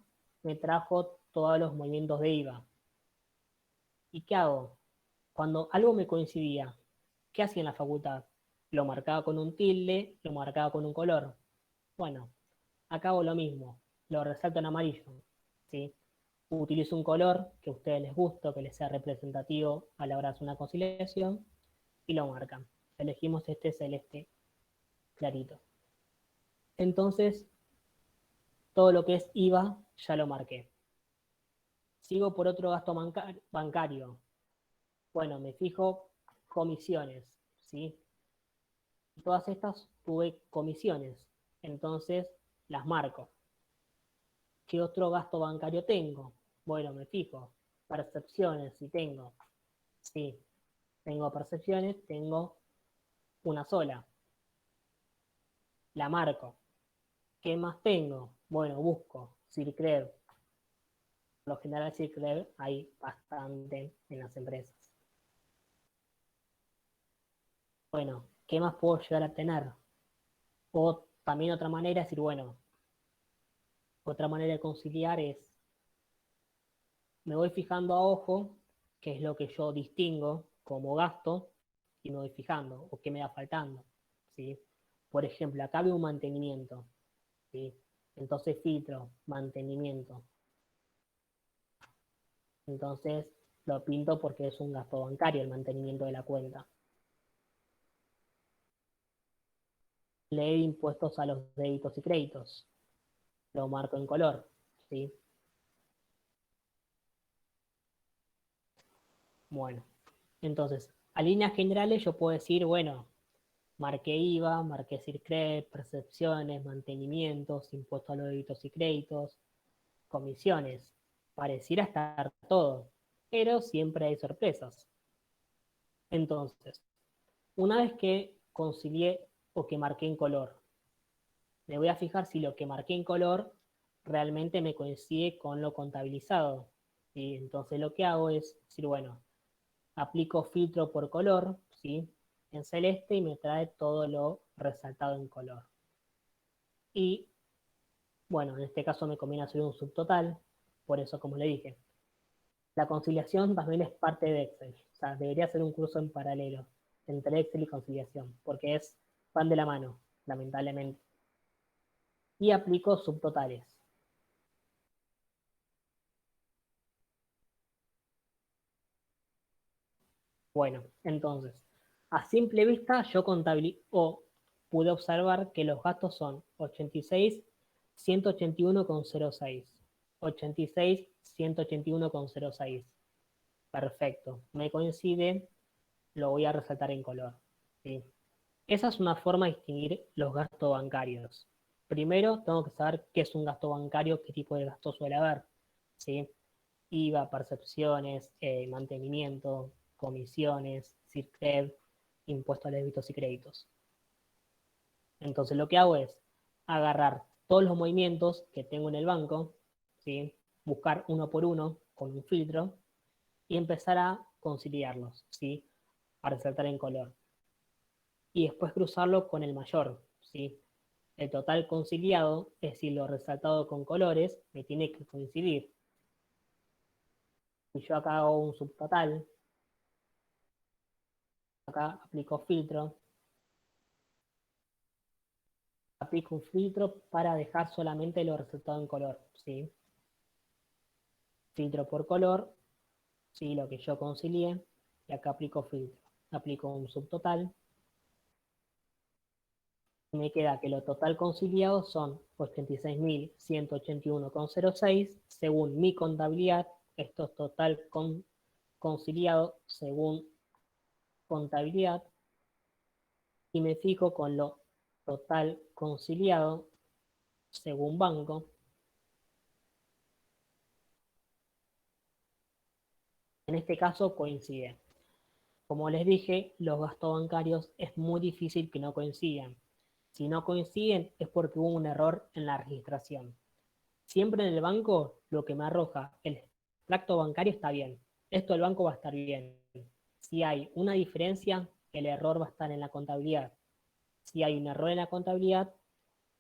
me trajo todos los movimientos de IVA. ¿Y qué hago? Cuando algo me coincidía, ¿qué hacía en la facultad? Lo marcaba con un tilde, lo marcaba con un color. Bueno, acá hago lo mismo, lo resalto en amarillo, ¿sí? Utilizo un color que a ustedes les guste o que les sea representativo a la hora de hacer una conciliación y lo marcan. Elegimos este celeste clarito. Entonces, todo lo que es IVA ya lo marqué. Sigo por otro gasto bancario. Bueno, me fijo comisiones, ¿sí? Todas estas tuve comisiones, entonces las marco. ¿Qué otro gasto bancario tengo? Bueno, me fijo. Percepciones, si tengo. Sí, tengo percepciones, tengo una sola. La marco. ¿Qué más tengo? Bueno, busco. Circrev. Por lo general, Circrev hay bastante en las empresas. Bueno, ¿qué más puedo llegar a tener? O también otra manera es decir, bueno, otra manera de conciliar es, me voy fijando a ojo, qué es lo que yo distingo como gasto, y me voy fijando, o qué me va faltando, ¿sí? Por ejemplo, acá veo un mantenimiento, ¿sí? Entonces filtro, mantenimiento. Entonces lo pinto porque es un gasto bancario el mantenimiento de la cuenta. Ley de impuestos a los débitos y créditos. Lo marco en color, ¿sí? Bueno, entonces, a líneas generales yo puedo decir, bueno, marqué IVA, marqué CIRCREP, percepciones, mantenimientos, impuestos a los débitos y créditos, comisiones. Pareciera estar todo, pero siempre hay sorpresas. Entonces, una vez que concilié o que marqué en color, me voy a fijar si lo que marqué en color realmente me coincide con lo contabilizado. Y entonces lo que hago es decir, bueno, aplico filtro por color, ¿sí? En celeste y me trae todo lo resaltado en color. Y bueno, en este caso me conviene hacer un subtotal, por eso como le dije, la conciliación también es parte de Excel. O sea, debería ser un curso en paralelo entre Excel y conciliación, porque van de la mano, lamentablemente. Y aplico subtotales. Bueno, entonces, a simple vista yo pude observar que los gastos son 86.181,06. 86.181,06. Perfecto. Me coincide lo voy a resaltar en color, ¿sí? Esa es una forma de distinguir los gastos bancarios. Primero, tengo que saber qué es un gasto bancario, qué tipo de gasto suele haber, ¿sí? IVA, percepciones, mantenimiento, comisiones, CIRCRED, impuestos a débitos y créditos. Entonces lo que hago es agarrar todos los movimientos que tengo en el banco, ¿sí? Buscar uno por uno con un filtro y empezar a conciliarlos, ¿sí? A resaltar en color. Y después cruzarlo con el mayor, ¿sí? El total conciliado, es decir, lo resaltado con colores, me tiene que coincidir. Si yo acá hago un subtotal, acá aplico filtro, aplico un filtro para dejar solamente lo resaltado en color, ¿sí? Filtro por color, ¿sí? Lo que yo concilié, y acá aplico filtro. Aplico un subtotal, y me queda que lo total conciliado son 86.181,06 según mi contabilidad. Esto es total conciliado según contabilidad, y me fijo con lo total conciliado según banco. En este caso coincide. Como les dije, los gastos bancarios es muy difícil que no coincidan. Si no coinciden es porque hubo un error en la registración. Siempre en el banco lo que me arroja el extracto bancario está bien. Esto del banco va a estar bien. Si hay una diferencia, el error va a estar en la contabilidad. Si hay un error en la contabilidad,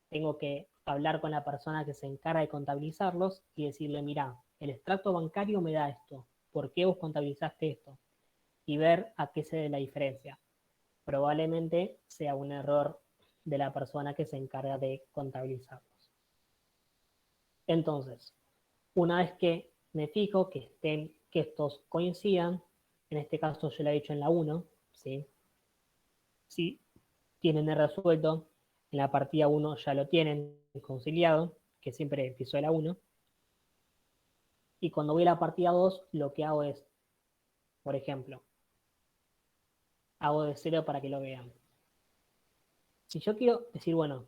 tengo que hablar con la persona que se encarga de contabilizarlos y decirle, mira, el extracto bancario me da esto, ¿por qué vos contabilizaste esto? Y ver a qué se debe la diferencia. Probablemente sea un error de la persona que se encarga de contabilizarlos. Entonces, una vez que me fijo que estos coincidan, en este caso yo lo he dicho en la 1, ¿sí? Si tienen el resuelto, en la partida 1 ya lo tienen conciliado, que siempre empiezo de la 1, y cuando voy a la partida 2, lo que hago es, por ejemplo, hago de 0 para que lo vean. Si yo quiero decir, bueno,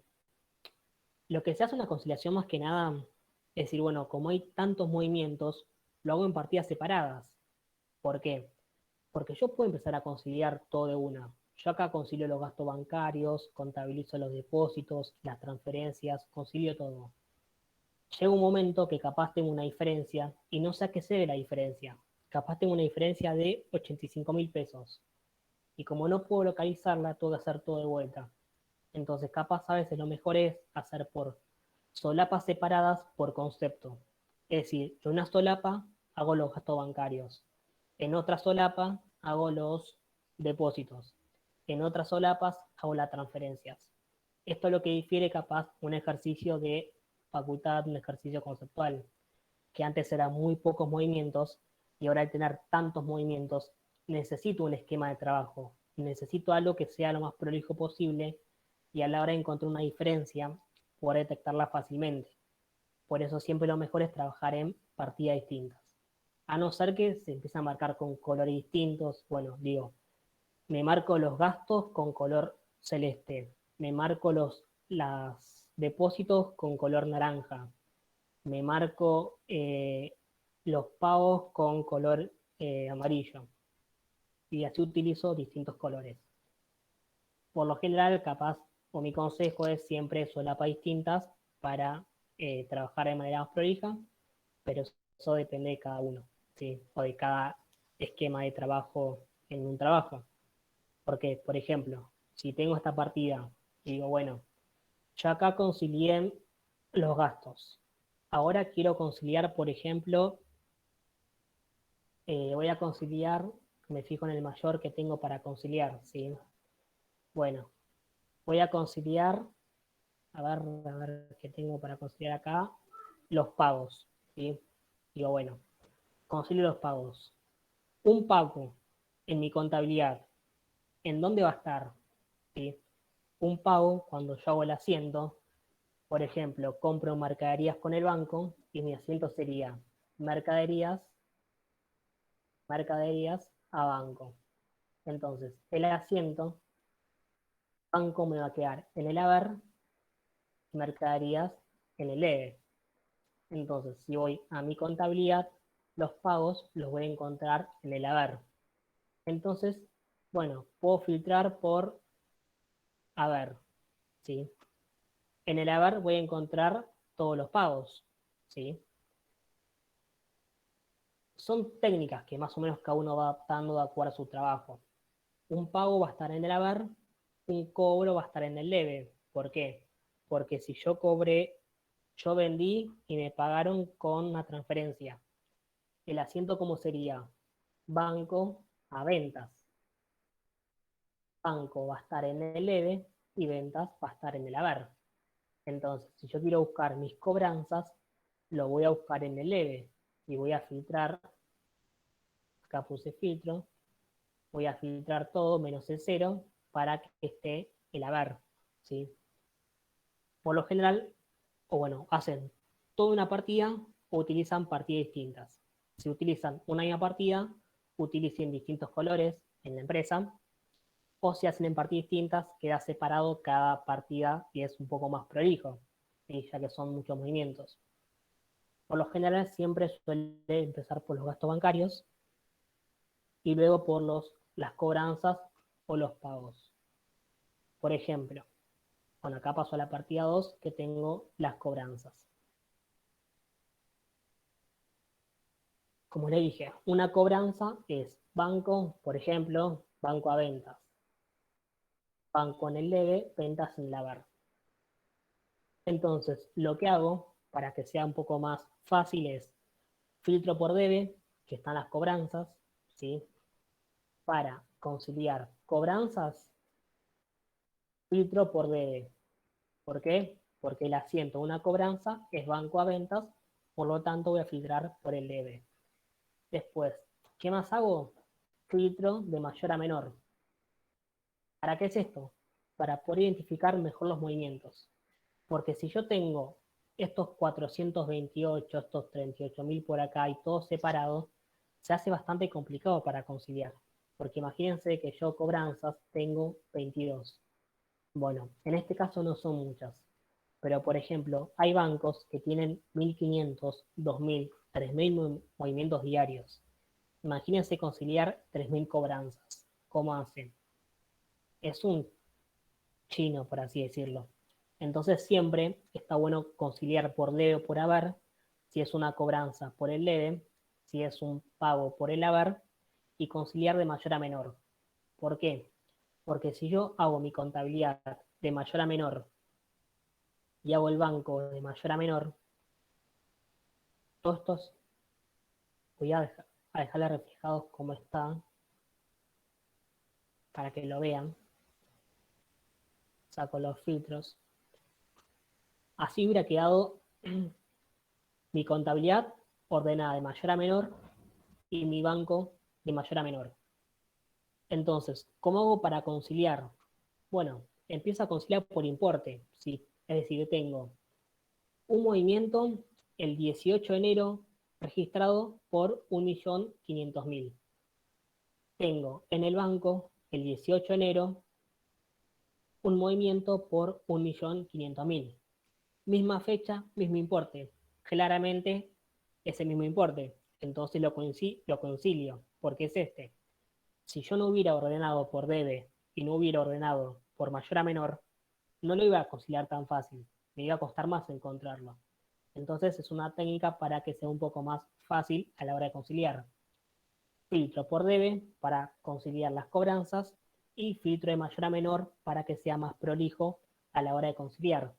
lo que se hace en la conciliación más que nada es decir, bueno, como hay tantos movimientos, lo hago en partidas separadas. ¿Por qué? Porque yo puedo empezar a conciliar todo de una. Yo acá concilio los gastos bancarios, contabilizo los depósitos, las transferencias, concilio todo. Llega un momento que capaz tengo una diferencia y no sé a qué se debe la diferencia. Capaz tengo una diferencia de 85.000 pesos. Y como no puedo localizarla, tengo que hacer todo de vuelta. Entonces, capaz a veces lo mejor es hacer por solapas separadas por concepto. Es decir, en una solapa hago los gastos bancarios. En otra solapa hago los depósitos. En otras solapas hago las transferencias. Esto es lo que difiere capaz un ejercicio de facultad, un ejercicio conceptual, que antes eran muy pocos movimientos y ahora al tener tantos movimientos necesito un esquema de trabajo, necesito algo que sea lo más prolijo posible y a la hora de encontrar una diferencia poder detectarla fácilmente. Por eso siempre lo mejor es trabajar en partidas distintas. A no ser que se empiece a marcar con colores distintos, bueno, digo, me marco los gastos con color celeste, me marco los depósitos con color naranja, me marco los pagos con color amarillo y así utilizo distintos colores. Por lo general, capaz, o mi consejo es siempre solapas distintas para trabajar de manera más prolija, pero eso depende de cada uno, ¿sí? O de cada esquema de trabajo en un trabajo. Porque, por ejemplo, si tengo esta partida y digo, bueno, yo acá concilié los gastos. Ahora quiero conciliar, por ejemplo, voy a conciliar, me fijo en el mayor que tengo para conciliar, ¿sí? Bueno, voy a conciliar, a ver qué tengo para conciliar acá, los pagos, ¿sí? Digo, bueno, concilio los pagos. Un pago en mi contabilidad, ¿en dónde va a estar? ¿Sí? Un pago, cuando yo hago el asiento, por ejemplo, compro mercaderías con el banco y mi asiento sería mercaderías, mercaderías a banco. Entonces, el asiento, banco me va a quedar en el haber, mercaderías en el debe. Entonces, si voy a mi contabilidad, los pagos los voy a encontrar en el haber. Entonces, bueno, puedo filtrar por haber, ¿sí? En el haber voy a encontrar todos los pagos, ¿sí? Son técnicas que más o menos cada uno va adaptando de acuerdo a su trabajo. Un pago va a estar en el haber, un cobro va a estar en el debe. ¿Por qué? Porque si yo cobré, yo vendí y me pagaron con una transferencia. El asiento, ¿cómo sería? Banco a ventas. Banco va a estar en el debe y ventas va a estar en el haber. Entonces, si yo quiero buscar mis cobranzas, lo voy a buscar en el debe y voy a filtrar. Acá puse filtro, voy a filtrar todo menos el cero para que esté el haber, ¿sí? Por lo general, o bueno, hacen toda una partida o utilizan partidas distintas. Si utilizan una misma partida, utilicen distintos colores en la empresa, o si hacen en partidas distintas, queda separado cada partida y es un poco más prolijo, ¿sí? Ya que son muchos movimientos. Por lo general, siempre suele empezar por los gastos bancarios y luego por las cobranzas o los pagos. Por ejemplo, bueno, acá paso a la partida 2 que tengo las cobranzas. Como le dije, una cobranza es banco, por ejemplo, banco a ventas. Banco en el debe, ventas en el haber. Entonces, lo que hago para que sea un poco más fácil es filtro por debe, que están las cobranzas, ¿sí? Para conciliar cobranzas, filtro por debe. ¿Por qué? Porque el asiento de una cobranza es banco a ventas, por lo tanto voy a filtrar por el debe. Después, ¿qué más hago? Filtro de mayor a menor. ¿Para qué es esto? Para poder identificar mejor los movimientos. Porque si yo tengo estos 428, estos 38.000 por acá y todos separados, se hace bastante complicado para conciliar. Porque imagínense que yo cobranzas tengo 22. Bueno, en este caso no son muchas. Pero, por ejemplo, hay bancos que tienen 1.500, 2.000, 3.000 movimientos diarios. Imagínense conciliar 3.000 cobranzas. ¿Cómo hacen? Es un chino, por así decirlo. Entonces siempre está bueno conciliar por debe o por haber, si es una cobranza por el debe, si es un pago por el haber, y conciliar de mayor a menor. ¿Por qué? Porque si yo hago mi contabilidad de mayor a menor y hago el banco de mayor a menor, todos estos voy a dejarle reflejados como está para que lo vean. Saco los filtros. Así hubiera quedado mi contabilidad ordenada de mayor a menor y mi banco de mayor a menor. Entonces, ¿cómo hago para conciliar? Bueno, empiezo a conciliar por importe, ¿sí? Es decir, tengo un movimiento el 18 de enero registrado por 1.500.000. Tengo en el banco el 18 de enero un movimiento por 1.500.000. Misma fecha, mismo importe. Claramente es el mismo importe. Entonces lo concilio, porque es este. Si yo no hubiera ordenado por debe y no hubiera ordenado por mayor a menor, no lo iba a conciliar tan fácil. Me iba a costar más encontrarlo. Entonces es una técnica para que sea un poco más fácil a la hora de conciliar. Filtro por debe para conciliar las cobranzas y filtro de mayor a menor para que sea más prolijo a la hora de conciliar.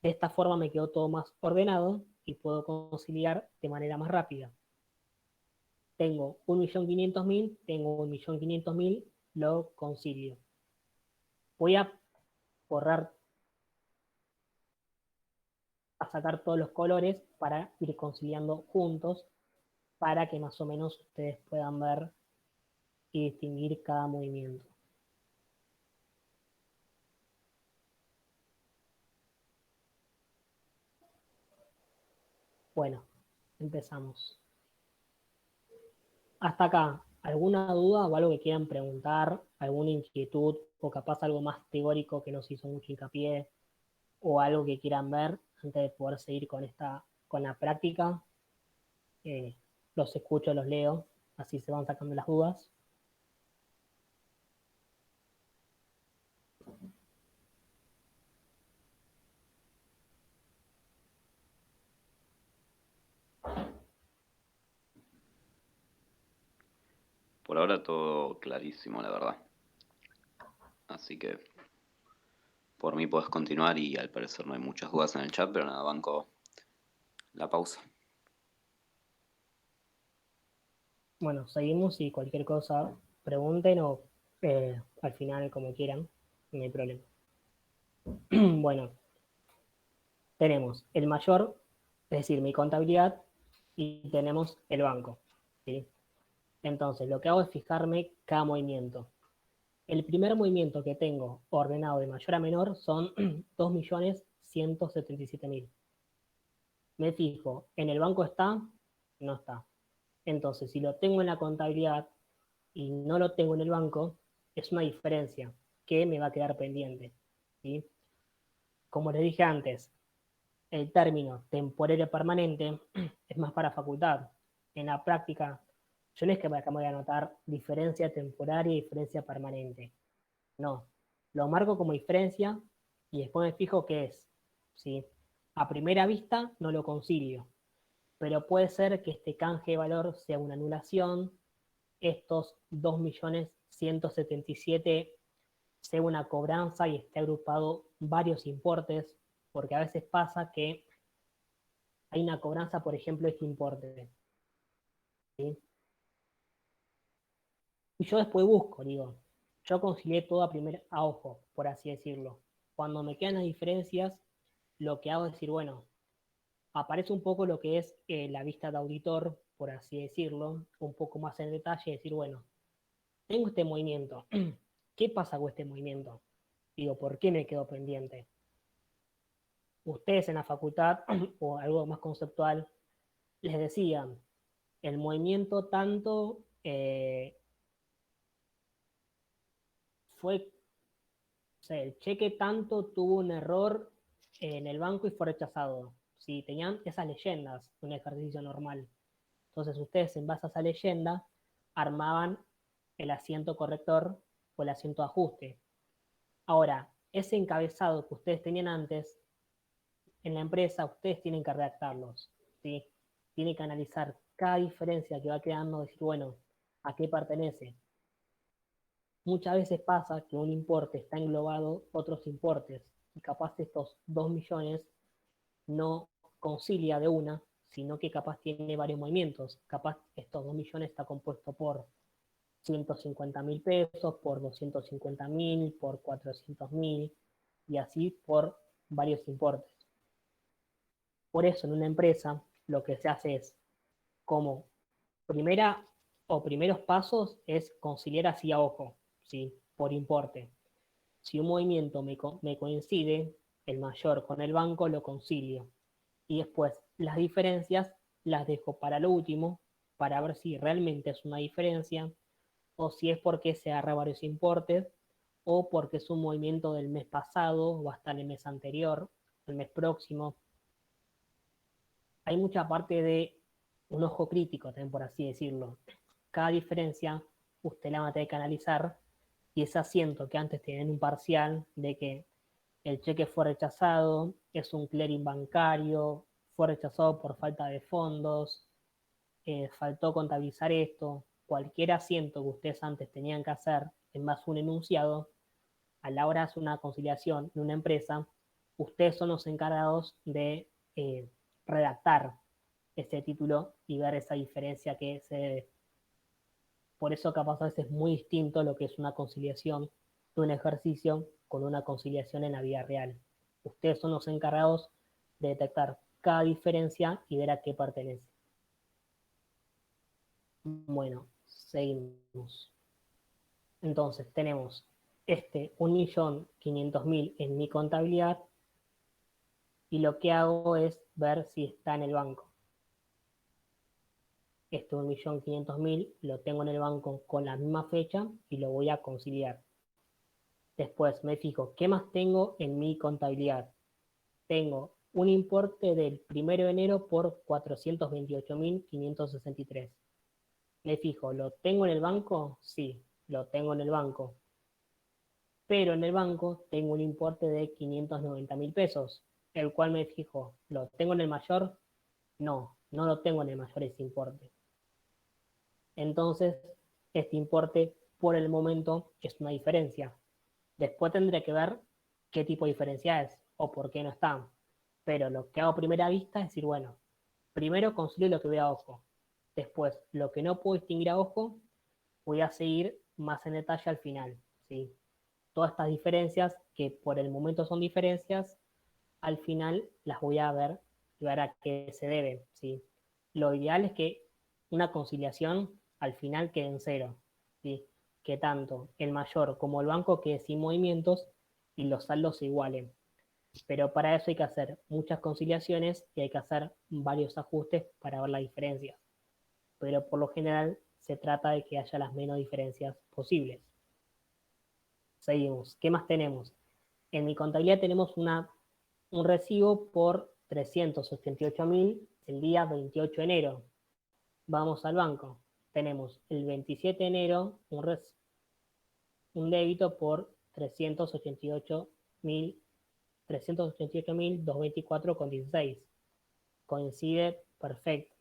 De esta forma me quedó todo más ordenado y puedo conciliar de manera más rápida. Tengo 1.500.000, tengo 1.500.000, lo concilio. Voy a borrar, a sacar todos los colores para ir conciliando juntos, para que más o menos ustedes puedan ver y distinguir cada movimiento. Bueno, empezamos. Hasta acá, ¿Alguna duda o algo que quieran preguntar? ¿Alguna inquietud? O capaz algo más teórico que nos hizo mucho hincapié, o algo que quieran ver antes de poder seguir con la práctica. Eh, los escucho, los leo, así se van sacando las dudas. Por ahora todo clarísimo, la verdad. Así que por mí podés continuar y al parecer no hay muchas dudas en el chat, pero nada, banco la pausa. Bueno, seguimos y cualquier cosa pregunten o al final como quieran, no hay problema. Bueno, tenemos el mayor, es decir, mi contabilidad, y tenemos el banco. ¿Sí? Entonces, lo que hago es fijarme cada movimiento. El primer movimiento que tengo ordenado de mayor a menor son 2.177.000. Me fijo, ¿en el banco está? No está. Entonces, si lo tengo en la contabilidad y no lo tengo en el banco, es una diferencia que me va a quedar pendiente. ¿Sí? Como les dije antes, el término temporario permanente es más para facultad. En la práctica, yo no es que me voy a anotar diferencia temporaria y diferencia permanente. No, lo marco como diferencia y después me fijo qué es. ¿Sí? A primera vista no lo concilio, pero puede ser que este canje de valor sea una anulación, estos 2.177.000 sea una cobranza y esté agrupado varios importes, porque a veces pasa que hay una cobranza, por ejemplo, este importe. ¿Sí? Y yo después busco, digo, yo concilié todo a ojo, por así decirlo. Cuando me quedan las diferencias, lo que hago es decir, bueno, aparece un poco lo que es la vista de auditor, por así decirlo, un poco más en detalle, decir, bueno, tengo este movimiento, ¿qué pasa con este movimiento? Digo, ¿por qué me quedo pendiente? Ustedes en la facultad, o algo más conceptual, les decían, el movimiento tanto fue, o sea, el cheque tanto tuvo un error en el banco y fue rechazado. Si tenían esas leyendas, un ejercicio normal. Entonces ustedes en base a esa leyenda armaban el asiento corrector o el asiento de ajuste. Ahora, ese encabezado que ustedes tenían antes, en la empresa ustedes tienen que redactarlos, ¿sí? Tienen que analizar cada diferencia que va quedando, decir, bueno, ¿a qué pertenece? Muchas veces pasa que un importe está englobado otros importes y capaz estos 2 millones no concilia de una, sino que capaz tiene varios movimientos. Capaz estos 2 millones está compuesto por 150.000 pesos, por 250.000, por 400.000 y así por varios importes. Por eso en una empresa lo que se hace es, como primera o primeros pasos, es conciliar así a ojo, ¿sí? Por importe. Si un movimiento me coincide, el mayor con el banco, lo concilio. Y después las diferencias las dejo para lo último, para ver si realmente es una diferencia, o si es porque se agarra varios importes, o porque es un movimiento del mes pasado, o hasta el mes anterior, el mes próximo. Hay mucha parte de un ojo crítico, también por así decirlo. Cada diferencia usted la va a tener que analizar, y ese asiento que antes tenía en un parcial de que el cheque fue rechazado, es un clearing bancario, fue rechazado por falta de fondos, faltó contabilizar esto, cualquier asiento que ustedes antes tenían que hacer en más un enunciado, a la hora de hacer una conciliación en una empresa, ustedes son los encargados de redactar ese título y ver esa diferencia que se debe. Por eso capaz a veces es muy distinto lo que es una conciliación de un ejercicio con una conciliación en la vida real. Ustedes son los encargados de detectar cada diferencia y ver a qué pertenece. Bueno, seguimos. Entonces tenemos este 1.500.000 en mi contabilidad y lo que hago es ver si está en el banco. este 1.500.000 lo tengo en el banco con la misma fecha y lo voy a conciliar. Después me fijo, ¿qué más tengo en mi contabilidad? Tengo un importe del 1 de enero por 428.563. Me fijo, ¿lo tengo en el banco? Sí, lo tengo en el banco. Pero en el banco tengo un importe de 590.000 pesos, el cual me fijo, ¿lo tengo en el mayor? No, no lo tengo en el mayor ese importe. Entonces, este importe por el momento es una diferencia. Después tendré que ver qué tipo de diferencia es o por qué no está. Pero lo que hago a primera vista es decir, bueno, primero concilio lo que veo a ojo. Después, lo que no puedo distinguir a ojo, voy a seguir más en detalle al final. ¿Sí? Todas estas diferencias, que por el momento son diferencias, al final las voy a ver y ver a qué se deben. ¿Sí? Lo ideal es que una conciliación al final quede en cero. ¿Sí? Que tanto el mayor como el banco quede sin movimientos y los saldos se igualen. Pero para eso hay que hacer muchas conciliaciones y hay que hacer varios ajustes para ver las diferencias. Pero por lo general se trata de que haya las menos diferencias posibles. Seguimos. ¿Qué más tenemos? En mi contabilidad tenemos un recibo por 388.000 el día 28 de enero. Vamos al banco. Tenemos el 27 de enero un débito por 388.224,16. Coincide perfecto.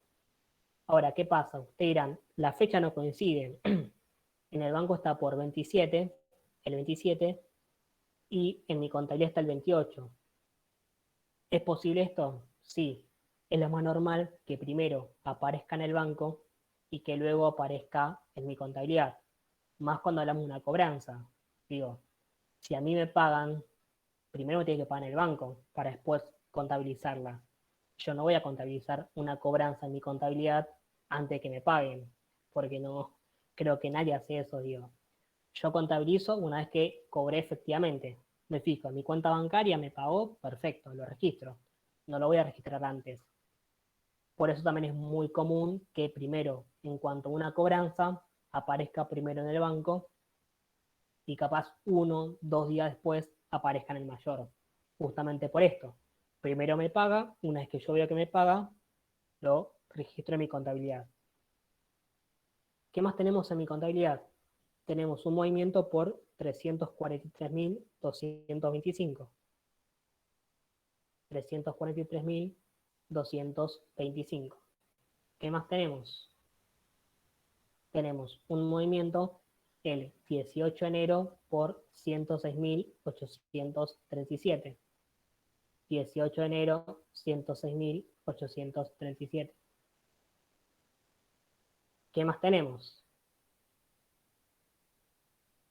Ahora, ¿qué pasa? Ustedes dirán, la fecha no coincide. En el banco está por 27, el 27, y en mi contabilidad está el 28. ¿Es posible esto? Sí. Es lo más normal que primero aparezca en el banco y que luego aparezca en mi contabilidad. Más cuando hablamos de una cobranza. Digo, si a mí me pagan, primero me tiene que pagar en el banco para después contabilizarla. Yo no voy a contabilizar una cobranza en mi contabilidad antes de que me paguen, porque no creo que nadie hace eso, digo. Yo contabilizo una vez que cobré efectivamente. Me fijo, en mi cuenta bancaria me pagó, perfecto, lo registro. No lo voy a registrar antes. Por eso también es muy común que primero, en cuanto a una cobranza, aparezca primero en el banco y capaz 1, 2 días después aparezca en el mayor. Justamente por esto. Primero me paga, una vez que yo veo que me paga, lo registro en mi contabilidad. ¿Qué más tenemos en mi contabilidad? Tenemos un movimiento por 343.225. 343.225. ¿Qué más tenemos? Tenemos un movimiento el 18 de enero por 106.837. 18 de enero, 106.837. ¿Qué más tenemos?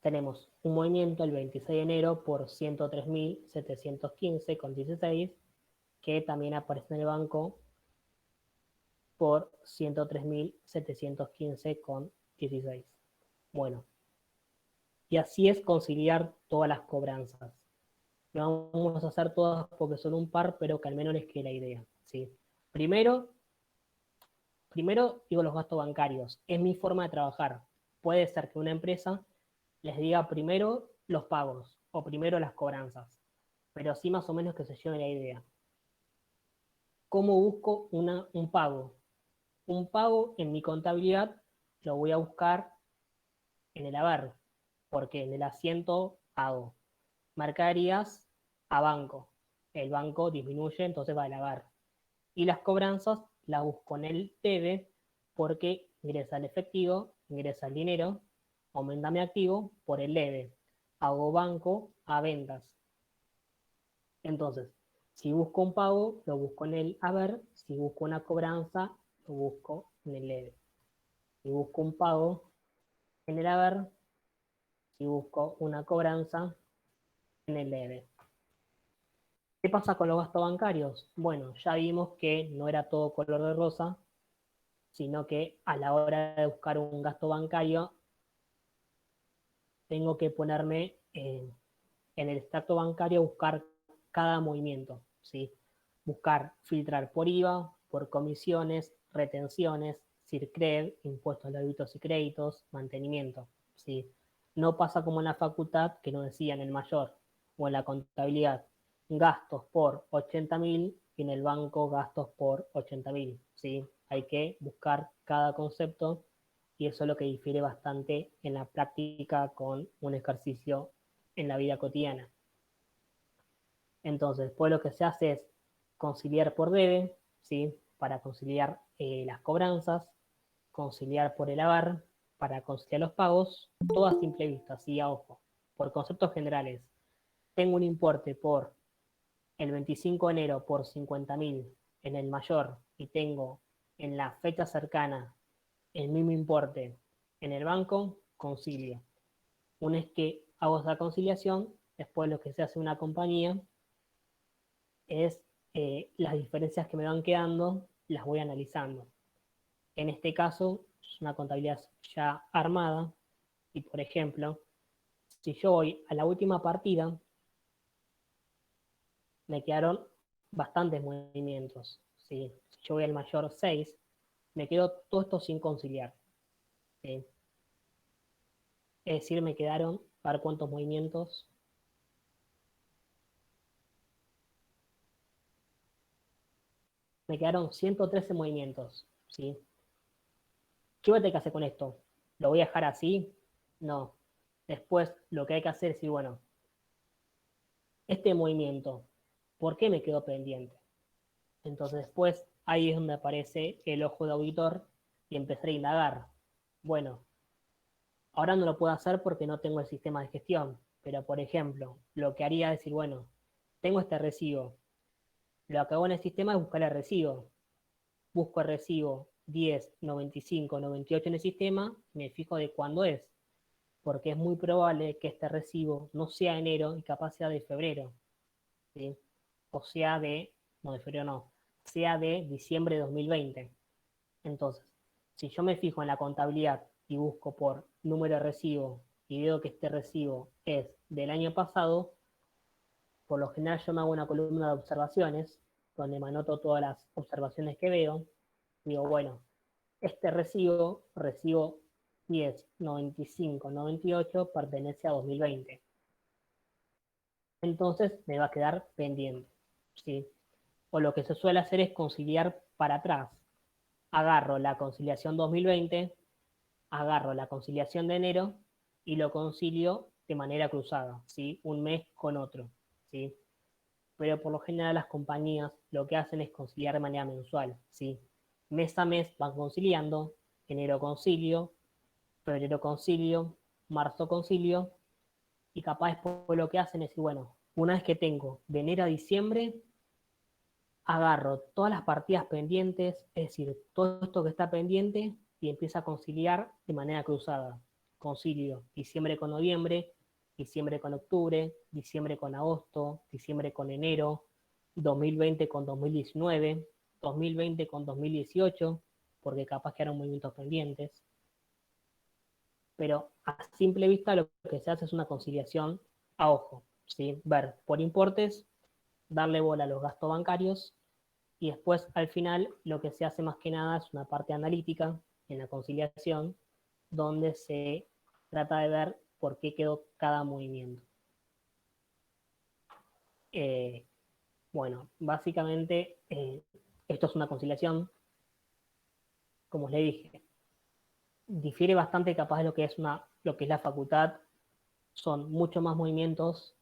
Tenemos un movimiento el 26 de enero por 103.715,16, que también aparece en el banco por 103.715,16. Bueno, y así es conciliar todas las cobranzas. No vamos a hacer todas porque son un par, pero que al menos les quede la idea. ¿Sí? Primero, digo los gastos bancarios. Es mi forma de trabajar. Puede ser que una empresa les diga primero los pagos o primero las cobranzas, pero sí más o menos que se lleve la idea. ¿Cómo busco un pago? Un pago en mi contabilidad lo voy a buscar en el haber, porque en el asiento hago mercaderías a banco. El banco disminuye, entonces va al haber. Y las cobranzas las busco en el debe, porque ingresa el efectivo, ingresa el dinero, aumenta mi activo por el debe. Hago banco a ventas. Entonces, si busco un pago, lo busco en el haber. Si busco una cobranza, lo busco en el debe. Si busco un pago en el haber, si busco una cobranza en el debe. ¿Qué pasa con los gastos bancarios? Bueno, ya vimos que no era todo color de rosa, sino que a la hora de buscar un gasto bancario, tengo que ponerme en el extracto bancario, buscar cada movimiento, ¿sí? Buscar, filtrar por IVA, por comisiones, retenciones, CIRCREV, impuestos a hábitos y créditos, mantenimiento. ¿Sí? No pasa como en la facultad, que nos decían en el mayor, o en la contabilidad, gastos por 80.000 y en el banco gastos por 80.000. ¿Sí? Hay que buscar cada concepto y eso es lo que difiere bastante en la práctica con un ejercicio en la vida cotidiana. Entonces, después lo que se hace es conciliar por debe, ¿sí? Para conciliar las cobranzas, conciliar por el haber, para conciliar los pagos, todo a simple vista, así a ojo, por conceptos generales. Tengo un importe por el 25 de enero por 50.000 en el mayor y tengo en la fecha cercana el mismo importe en el banco, concilio. Una vez que hago esa conciliación, después lo que se hace en una compañía es las diferencias que me van quedando, las voy analizando. En este caso, es una contabilidad ya armada y, por ejemplo, si yo voy a la última partida, me quedaron bastantes movimientos. ¿Sí? Si yo voy al mayor 6, me quedo todo esto sin conciliar. ¿Sí? Es decir, me quedaron, a ver cuántos movimientos. Me quedaron 113 movimientos. ¿Sí? ¿Qué voy a tener que hacer con esto? ¿Lo voy a dejar así? No. Después lo que hay que hacer es decir, bueno, este movimiento, ¿por qué me quedó pendiente? Entonces después ahí es donde aparece el ojo de auditor y empezar a indagar. Bueno, ahora no lo puedo hacer porque no tengo el sistema de gestión, pero por ejemplo, lo que haría es decir, bueno, tengo este recibo. Lo que hago en el sistema es buscar el recibo. Busco el recibo 10, 95, 98 en el sistema y me fijo de cuándo es, porque es muy probable que este recibo no sea de enero y capaz sea de febrero, ¿sí? O sea no, de febrero no, sea de diciembre de 2020. Entonces, si yo me fijo en la contabilidad y busco por número de recibo y veo que este recibo es del año pasado, por lo general yo me hago una columna de observaciones donde me anoto todas las observaciones que veo. Digo, bueno, este recibo 10, 95, 98, pertenece a 2020. Entonces me va a quedar pendiente, ¿sí? O lo que se suele hacer es conciliar para atrás. Agarro la conciliación 2020, agarro la conciliación de enero y lo concilio de manera cruzada, ¿sí? Un mes con otro, ¿sí? Pero por lo general las compañías lo que hacen es conciliar de manera mensual, ¿sí? Mes a mes van conciliando, enero concilio, febrero concilio, marzo concilio, y capaz después lo que hacen es decir, bueno, una vez que tengo de enero a diciembre, agarro todas las partidas pendientes, es decir, todo esto que está pendiente, y empiezo a conciliar de manera cruzada. Concilio diciembre con noviembre, diciembre con octubre, diciembre con agosto, diciembre con enero, 2020 con 2019, 2020 con 2018, porque capaz que eran movimientos pendientes. Pero a simple vista lo que se hace es una conciliación a ojo, ¿sí? Ver por importes, darle bola a los gastos bancarios y después al final lo que se hace más que nada es una parte analítica en la conciliación donde se trata de ver por qué quedó cada movimiento. Eh, bueno, básicamente esto es una conciliación, como les dije, difiere bastante capaz de lo que es la facultad, son muchos más movimientos.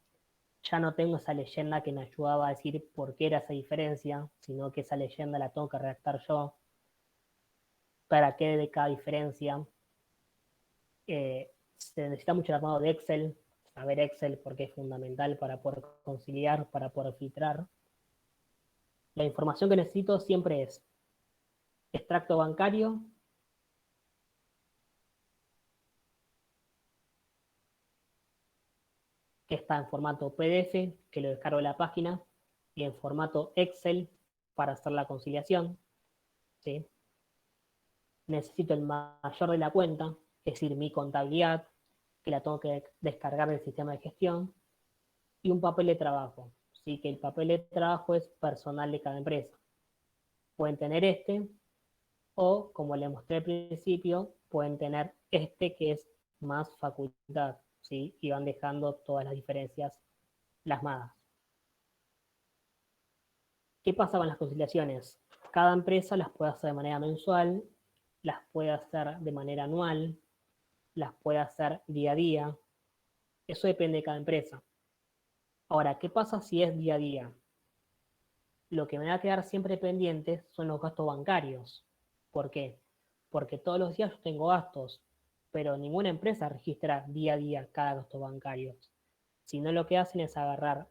Ya no tengo esa leyenda que me ayudaba a decir por qué era esa diferencia, sino que esa leyenda la tengo que redactar yo, para qué de cada diferencia. Se necesita mucho el armado de Excel, saber Excel porque es fundamental para poder conciliar, para poder filtrar. La información que necesito siempre es extracto bancario, que está en formato PDF, que lo descargo de la página, y en formato Excel para hacer la conciliación, ¿sí? Necesito el mayor de la cuenta, es decir, mi contabilidad, que la tengo que descargar del sistema de gestión, y un papel de trabajo, ¿sí? Que el papel de trabajo es personal de cada empresa. Pueden tener este, O, como les mostré al principio, pueden tener este que es más facultad, ¿sí? Y van dejando todas las diferencias plasmadas. ¿Qué pasa con las conciliaciones? Cada empresa las puede hacer de manera mensual, las puede hacer de manera anual, las puede hacer día a día. Eso depende de cada empresa. Ahora, ¿qué pasa si es día a día? Lo que me va a quedar siempre pendiente son los gastos bancarios. ¿Por qué? Porque todos los días yo tengo gastos, pero ninguna empresa registra día a día cada gasto bancario. Si no, lo que hacen es agarrar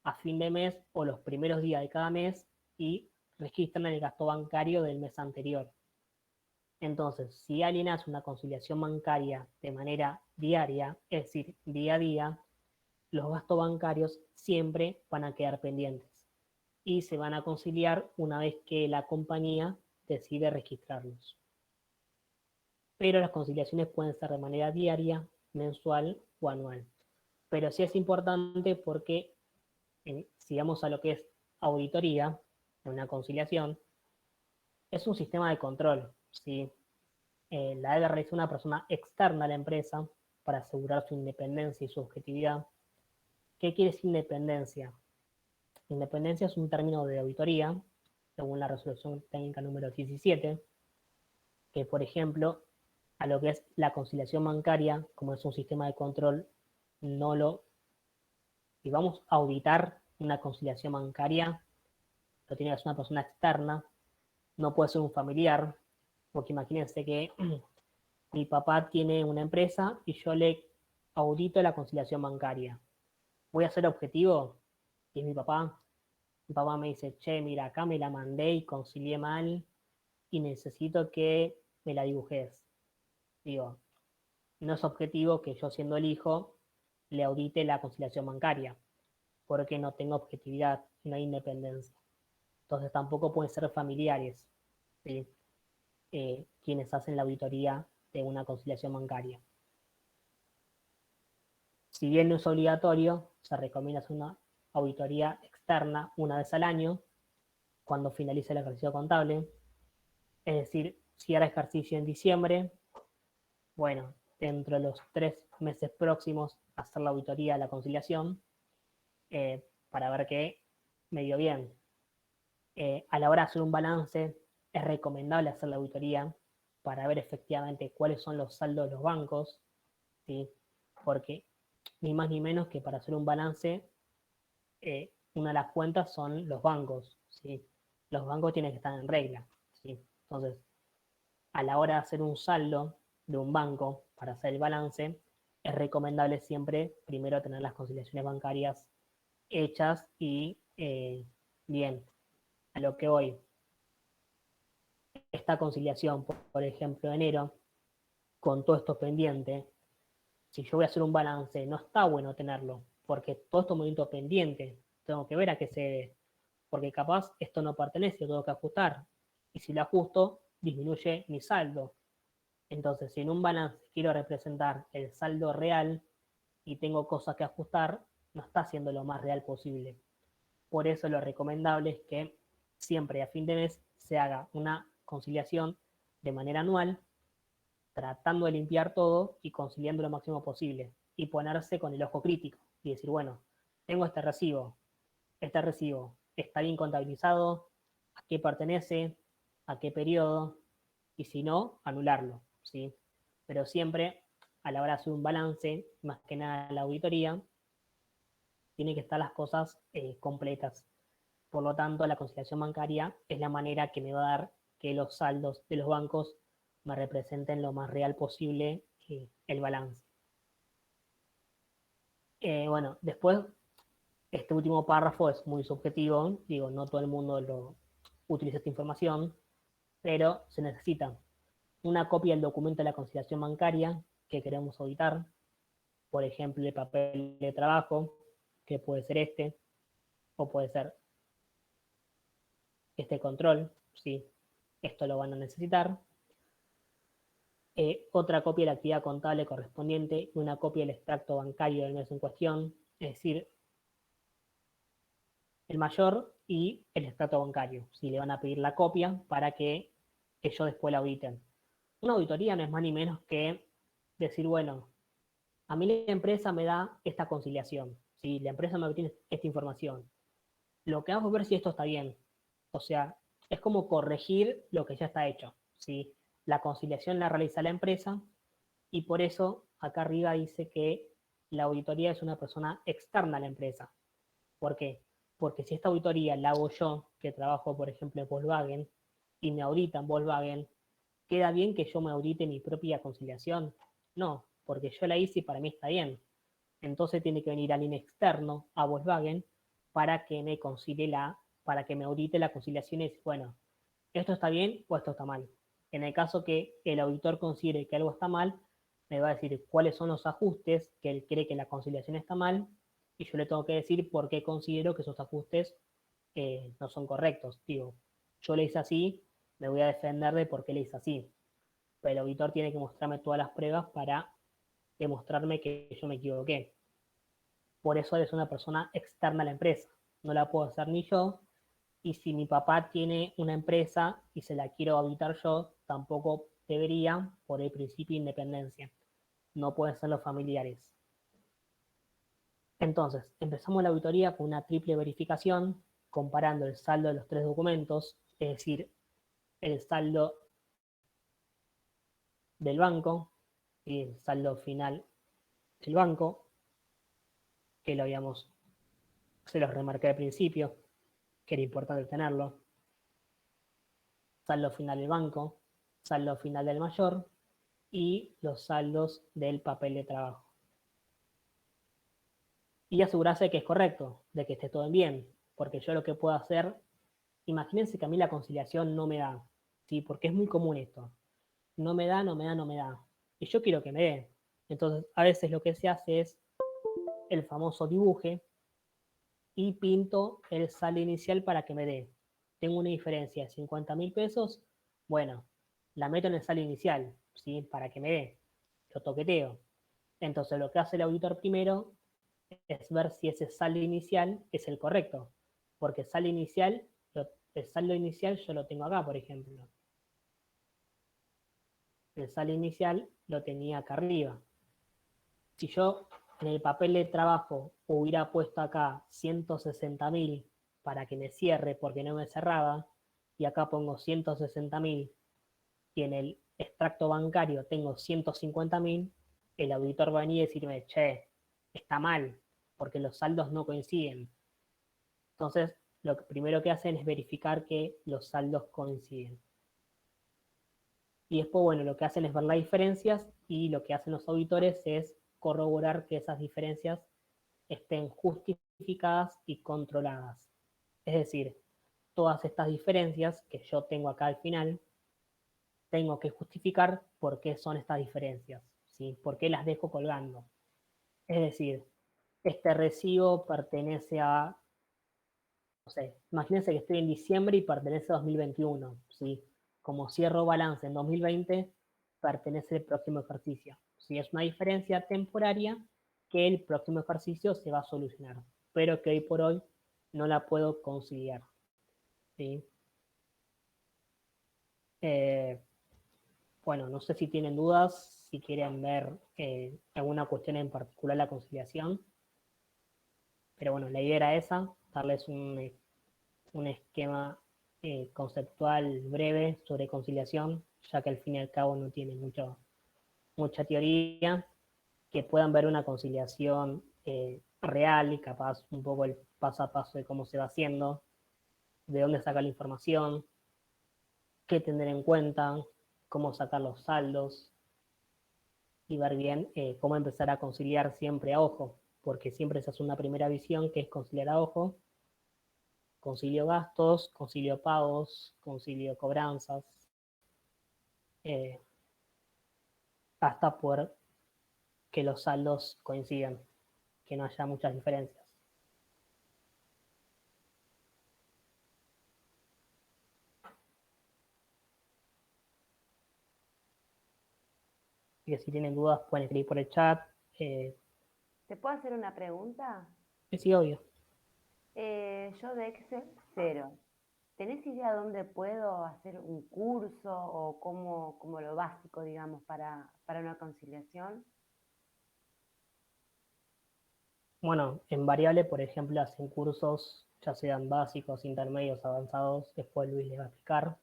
a fin de mes o los primeros días de cada mes y registran el gasto bancario del mes anterior. Entonces, si alguien hace una conciliación bancaria de manera diaria, es decir, día a día, los gastos bancarios siempre van a quedar pendientes y se van a conciliar una vez que la compañía decide registrarlos. Pero las conciliaciones pueden ser de manera diaria, mensual o anual. Pero sí es importante porque, si vamos a lo que es auditoría, una conciliación, es un sistema de control, ¿sí? La debe realizar una persona externa a la empresa para asegurar su independencia y su objetividad. ¿Qué quiere decir independencia? Independencia es un término de auditoría, según la resolución técnica número 17, que, por ejemplo, a lo que es la conciliación bancaria, como es un sistema de control, no lo... Si vamos a auditar una conciliación bancaria, lo tiene que ser una persona externa, no puede ser un familiar, porque imagínense que mi papá tiene una empresa y yo le audito la conciliación bancaria. Voy a ser objetivo, y es mi papá me dice, che, mira, acá me la mandé y concilié mal y necesito que me la dibujes. Digo, no es objetivo que yo siendo el hijo le audite la conciliación bancaria, porque no tengo objetividad, no hay independencia. Entonces tampoco pueden ser familiares, ¿sí? Quienes hacen la auditoría de una conciliación bancaria. Si bien no es obligatorio, se recomienda hacer una auditoría externa una vez al año, cuando finalice el ejercicio contable. Es decir, si hará ejercicio en diciembre, bueno, dentro de los 3 meses próximos, hacer la auditoría de la conciliación para ver que me dio bien. A la hora de hacer un balance, es recomendable hacer la auditoría para ver efectivamente cuáles son los saldos de los bancos, ¿sí? Porque ni más ni menos que para hacer un balance, una de las cuentas son los bancos, ¿sí? Los bancos tienen que estar en regla, ¿sí? Entonces, a la hora de hacer un saldo de un banco para hacer el balance, es recomendable siempre primero tener las conciliaciones bancarias hechas y bien. A lo que voy, esta conciliación, por ejemplo, de enero, con todo esto pendiente, si yo voy a hacer un balance, no está bueno tenerlo, porque todo esto movimiento pendiente, tengo que ver a qué se debe, porque capaz esto no pertenece, lo tengo que ajustar, y si lo ajusto, disminuye mi saldo. Entonces, si en un balance quiero representar el saldo real y tengo cosas que ajustar, no está siendo lo más real posible. Por eso lo recomendable es que siempre a fin de mes se haga una conciliación de manera anual, tratando de limpiar todo y conciliando lo máximo posible. Y ponerse con el ojo crítico y decir, bueno, tengo este recibo está bien contabilizado, a qué pertenece, a qué periodo, y si no, anularlo, ¿sí? Pero siempre, a la hora de hacer un balance, más que nada la auditoría, tienen que estar las cosas completas. Por lo tanto, la conciliación bancaria es la manera que me va a dar que los saldos de los bancos me representen lo más real posible el balance. Bueno, después, este último párrafo es muy subjetivo, digo, no todo el mundo utiliza esta información, pero se necesita una copia del documento de la conciliación bancaria que queremos auditar, por ejemplo, el papel de trabajo, que puede ser este, o puede ser este control, ¿sí? Esto lo van a necesitar. Otra copia de la actividad contable correspondiente y una copia del extracto bancario del mes en cuestión, es decir, el mayor y el extracto bancario. Si le van a pedir la copia para que que yo después la auditen. Una auditoría no es más ni menos que decir, bueno, a mí la empresa me da esta conciliación, ¿sí? La empresa me obtiene esta información. Lo que hago es ver si esto está bien. O sea, es como corregir lo que ya está hecho, ¿sí? La conciliación la realiza la empresa y por eso acá arriba dice que la auditoría es una persona externa a la empresa. ¿Por qué? Porque si esta auditoría la hago yo, que trabajo, por ejemplo, en Volkswagen, y me auditan Volkswagen, ¿queda bien que yo me audite mi propia conciliación? No, porque yo la hice y para mí está bien. Entonces tiene que venir alguien externo a Volkswagen para que me concilie para que me audite la conciliación y decir, bueno, esto está bien o esto está mal. En el caso que el auditor considere que algo está mal, me va a decir cuáles son los ajustes que él cree que la conciliación está mal y yo le tengo que decir por qué considero que esos ajustes no son correctos. Digo, yo le hice así, me voy a defender de por qué le hice así. Pero el auditor tiene que mostrarme todas las pruebas para demostrarme que yo me equivoqué. Por eso es una persona externa a la empresa. No la puedo hacer ni yo. Y si mi papá tiene una empresa y se la quiero auditar yo, tampoco debería por el principio de independencia. No pueden ser los familiares. Entonces, empezamos la auditoría con una triple verificación, comparando el saldo de los tres documentos, es decir, el saldo del banco y el saldo final del banco, que lo habíamos, se los remarqué al principio, que era importante tenerlo, saldo final del banco, saldo final del mayor y los saldos del papel de trabajo. Y asegurarse de que es correcto, de que esté todo en bien, porque yo lo que puedo hacer, imagínense que a mí la conciliación no me da, ¿sí? Porque es muy común esto, no me da, no me da, no me da, y yo quiero que me dé. Entonces, a veces lo que se hace es el famoso dibuje y pinto el saldo inicial para que me dé. Tengo una diferencia de 50.000 pesos, bueno, la meto en el saldo inicial, ¿sí? Para que me dé, lo toqueteo. Entonces lo que hace el auditor primero es ver si ese saldo inicial es el correcto, porque el saldo inicial yo lo tengo acá, por ejemplo. El saldo inicial lo tenía acá arriba. Si yo en el papel de trabajo hubiera puesto acá 160.000 para que me cierre porque no me cerraba, y acá pongo 160.000 y en el extracto bancario tengo 150.000, el auditor va a venir y decirme, che, está mal, porque los saldos no coinciden. Entonces, lo primero que hacen es verificar que los saldos coinciden. Y después, bueno, lo que hacen es ver las diferencias y lo que hacen los auditores es corroborar que esas diferencias estén justificadas y controladas. Es decir, todas estas diferencias que yo tengo acá al final, tengo que justificar por qué son estas diferencias, ¿sí? ¿Por qué las dejo colgando? Es decir, este recibo pertenece a, no sé, imagínense que estoy en diciembre y pertenece a 2021, ¿sí? Como cierro balance en 2020, pertenece al próximo ejercicio. ¿Sí? Es una diferencia temporaria que el próximo ejercicio se va a solucionar, pero que hoy por hoy no la puedo conciliar, ¿sí? Eh, bueno, no sé si tienen dudas, si quieren ver alguna cuestión en particular la conciliación, pero bueno, la idea era esa, darles un esquema conceptual breve sobre conciliación, ya que al fin y al cabo no tiene mucha teoría, que puedan ver una conciliación real y capaz un poco el paso a paso de cómo se va haciendo, de dónde sacar la información, qué tener en cuenta, cómo sacar los saldos y ver bien cómo empezar a conciliar siempre a ojo, porque siempre se hace una primera visión que es conciliar a ojo, concilio gastos, concilio pagos, concilio cobranzas, eh, hasta por que los saldos coincidan, que no haya muchas diferencias. Y que si tienen dudas pueden escribir por el chat. ¿Te puedo hacer una pregunta? Sí, obvio. Yo de Excel, cero. ¿tenés idea dónde puedo hacer un curso o como lo básico, digamos, para una conciliación? Bueno, en Variable, por ejemplo, hacen cursos, ya sean básicos, intermedios, avanzados, después Luis les va a explicar,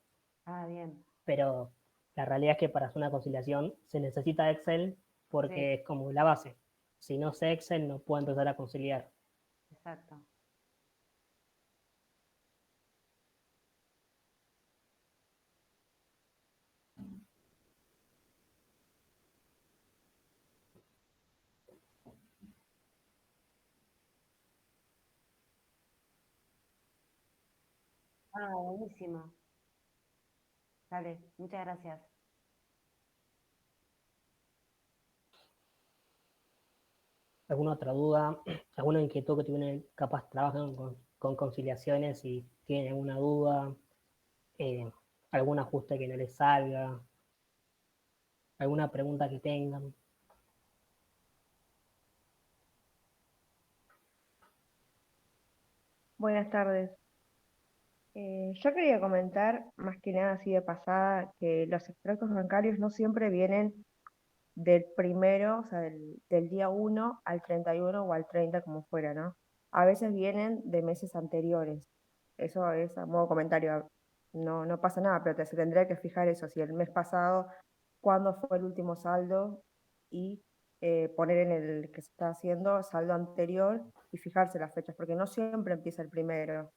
Ah, bien, pero la realidad es que para hacer una conciliación se necesita Excel porque sí, es como la base. Si no sé Excel, no puedo empezar a conciliar. exacto. Ah, buenísimo. Dale, muchas gracias. ¿Alguna otra duda? ¿Alguna inquietud que tienen? Capaz trabajan con conciliaciones y tienen alguna duda, eh, algún ajuste que no les salga, alguna pregunta que tengan. Buenas tardes. Yo quería comentar, más que nada así de pasada, que los extractos bancarios no siempre vienen del primero, o sea, del día 1 al 31 o al 30 como fuera, ¿no? A veces vienen de meses anteriores. Eso es a modo comentario. No, no pasa nada, pero se tendría que fijar eso, si el mes pasado, cuándo fue el último saldo y poner en el que se está haciendo saldo anterior y fijarse las fechas, porque no siempre empieza el primero.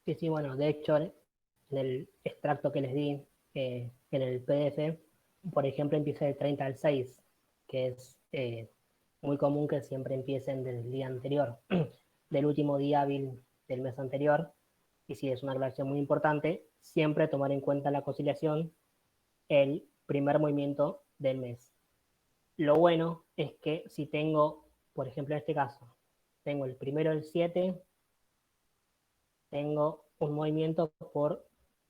Sí, sí, bueno, de hecho, en el extracto que les di en el PDF, por ejemplo, empieza del 30 al 6, que es muy común que siempre empiecen desde el día anterior, del último día hábil del mes anterior. Y si es una aclaración muy importante, siempre tomar en cuenta la conciliación el primer movimiento del mes. Lo bueno es que si tengo, por ejemplo, en este caso, tengo el primero del 7, tengo un movimiento por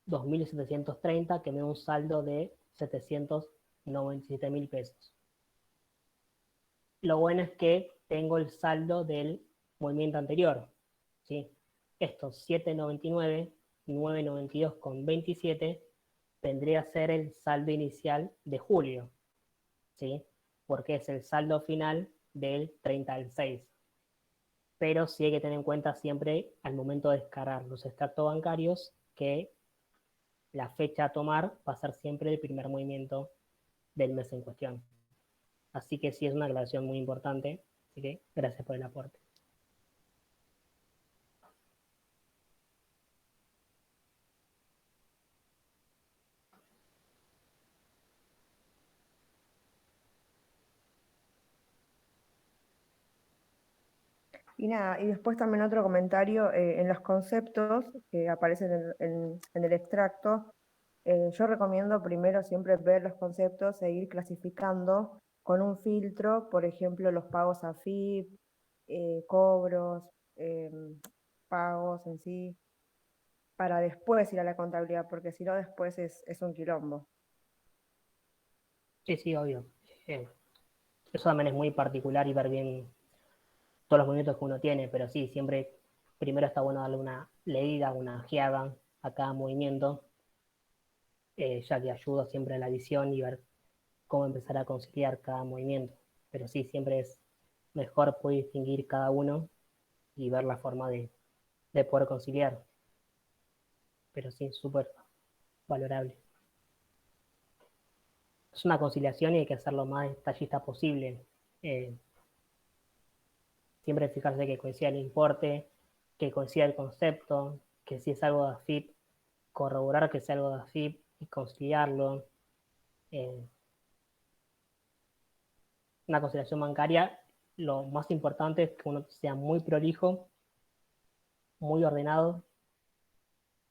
2.730 que me da un saldo de 797.000 pesos. Lo bueno es que tengo el saldo del movimiento anterior, ¿sí? Estos 799, 992 con 27 vendría a ser el saldo inicial de julio, ¿sí? Porque es el saldo final del 30 al 6. Pero sí hay que tener en cuenta siempre al momento de descargar los extractos bancarios que la fecha a tomar va a ser siempre el primer movimiento del mes en cuestión. Así que sí es una aclaración muy importante. Así que gracias por el aporte. Y nada, y después también otro comentario en los conceptos que aparecen en el extracto. Yo recomiendo primero siempre ver los conceptos e ir clasificando con un filtro, por ejemplo, los pagos AFIP, cobros, pagos en sí, para después ir a la contabilidad, porque si no después es un quilombo. Sí, sí, obvio. Eh, Eso también es muy particular y ver bien todos los movimientos que uno tiene, pero sí, siempre primero está bueno darle una leída, una ojeada a cada movimiento, ya que ayuda siempre a la visión y ver cómo empezar a conciliar cada movimiento. Pero sí, siempre es mejor poder distinguir cada uno y ver la forma de poder conciliar. Pero sí, súper valorable. Es una conciliación y hay que hacerlo lo más detallista posible. Eh, Siempre fijarse que coincida el importe, que coincida el concepto, que si es algo de AFIP, corroborar que sea algo de AFIP y conciliarlo. Eh, una conciliación bancaria, lo más importante es que uno sea muy prolijo, muy ordenado,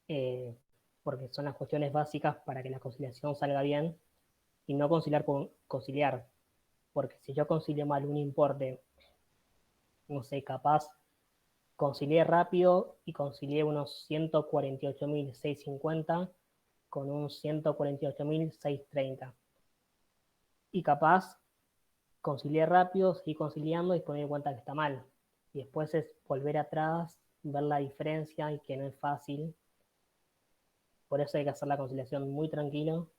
eh, porque son las cuestiones básicas para que la conciliación salga bien y no conciliar por conciliar, porque si yo concilio mal un importe, no sé, capaz concilié rápido y concilié unos 148.650 con un 148.630. Y capaz concilié rápido, seguí conciliando y poner en cuenta que está mal. Y después es volver atrás, ver la diferencia y que no es fácil. Por eso hay que hacer la conciliación muy tranquilo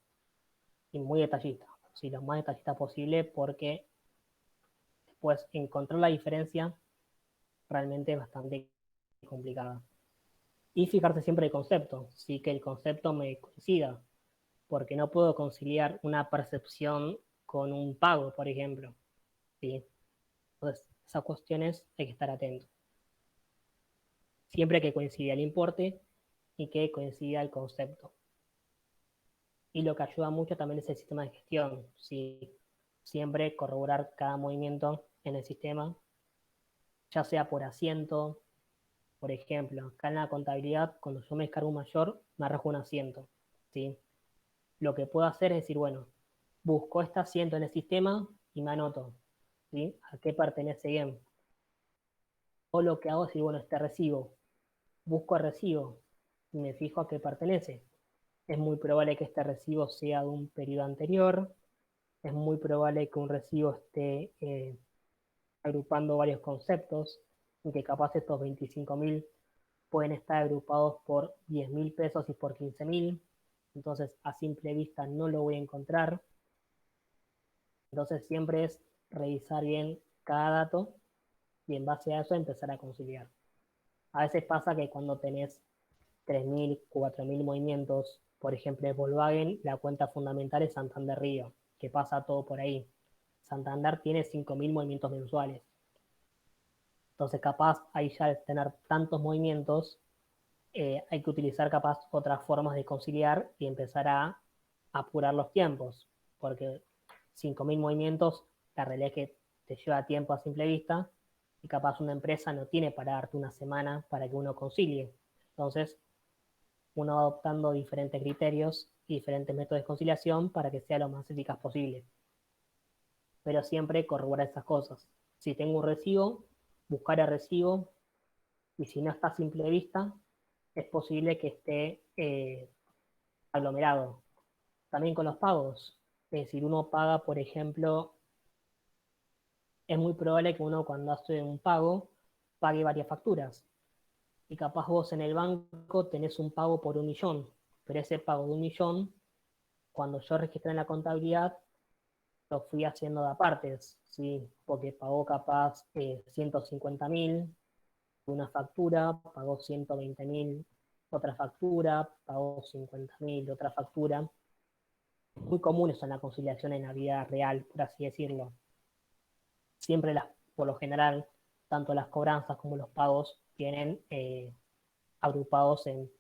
y muy detallista. Sí, lo más detallista posible, porque después encontrar la diferencia realmente es bastante complicada. Y fijarse siempre el concepto, sí, que el concepto me coincida, porque no puedo conciliar una percepción con un pago, por ejemplo. ¿Sí? Entonces, esas cuestiones hay que estar atento. Siempre que coincida el importe y que coincida el concepto. Y lo que ayuda mucho también es el sistema de gestión. ¿Sí? Siempre corroborar cada movimiento en el sistema, ya sea por asiento. Por ejemplo, acá en la contabilidad, cuando yo me descargo un mayor, me arrojo un asiento. ¿Sí? Lo que puedo hacer es decir, bueno, busco este asiento en el sistema y me anoto, ¿sí? A qué pertenece bien. O lo que hago es decir, bueno, este recibo, busco el recibo y me fijo a qué pertenece. Es muy probable que este recibo sea de un periodo anterior, es muy probable que un recibo esté agrupando varios conceptos y que capaz estos 25.000 pueden estar agrupados por 10.000 pesos y por 15.000. Entonces, a simple vista no lo voy a encontrar. Entonces, siempre es revisar bien cada dato y en base a eso empezar a conciliar. A veces pasa que cuando tenés 3.000, 4.000 movimientos, por ejemplo, de Volkswagen, la cuenta fundamental es Santander Río, que pasa todo por ahí. Santander tiene 5.000 movimientos mensuales. Entonces, capaz, ahí ya al tener tantos movimientos, hay que utilizar capaz otras formas de conciliar y empezar a apurar los tiempos, porque 5.000 movimientos, la realidad es que te lleva tiempo a simple vista y capaz una empresa no tiene para darte una semana para que uno concilie. Entonces, uno va adoptando diferentes criterios y diferentes métodos de conciliación para que sea lo más eficaz posible. Pero siempre corroborar esas cosas. Si tengo un recibo, buscar el recibo, y si no está a simple vista, es posible que esté aglomerado. También con los pagos. Es decir, uno paga, por ejemplo, es muy probable que uno cuando hace un pago pague varias facturas. Y capaz vos en el banco tenés un pago por 1.000.000, pero ese pago de 1.000.000, cuando yo registré en la contabilidad, lo fui haciendo de apartes, ¿sí? Porque pagó capaz 150.000 una factura, pagó 120.000 otra factura, pagó 50.000 otra factura. Muy comunes son las conciliaciones en la vida real, por así decirlo. Siempre por lo general, tanto las cobranzas como los pagos vienen agrupados en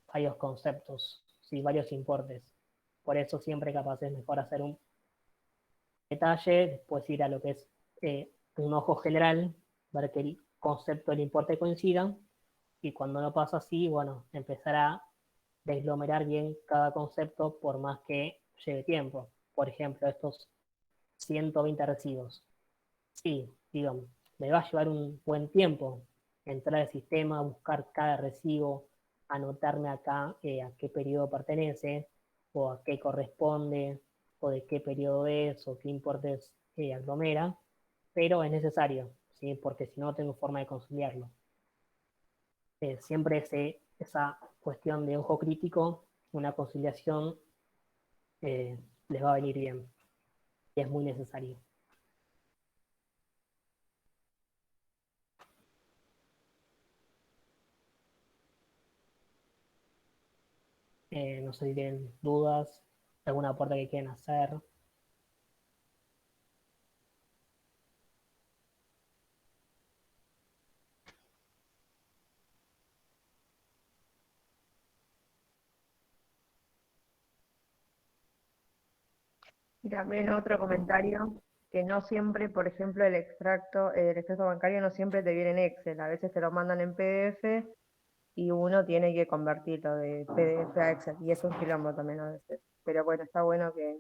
varios conceptos, ¿sí? Varios importes. Por eso siempre capaz es mejor hacer un detalle, después ir a lo que es un ojo general, ver que el concepto del importe coincida, y cuando no pasa así, bueno, empezar a desglomerar bien cada concepto por más que lleve tiempo. Por ejemplo, estos 120 recibos. Sí, digamos, me va a llevar un buen tiempo entrar al sistema, buscar cada recibo, anotarme acá a qué periodo pertenece, o a qué corresponde, o de qué periodo es, o qué importes aglomera, pero es necesario, ¿sí? Porque si no tengo forma de conciliarlo. Siempre esa cuestión de ojo crítico, una conciliación eh, les va a venir bien y es muy necesario. No sé si tienen dudas, alguna aporte que quieran hacer. Y también otro comentario, que no siempre, por ejemplo, el extracto bancario no siempre te viene en Excel, a veces te lo mandan en PDF y uno tiene que convertirlo de PDF a Excel, y es un quilombo también a veces. Pero bueno, está bueno que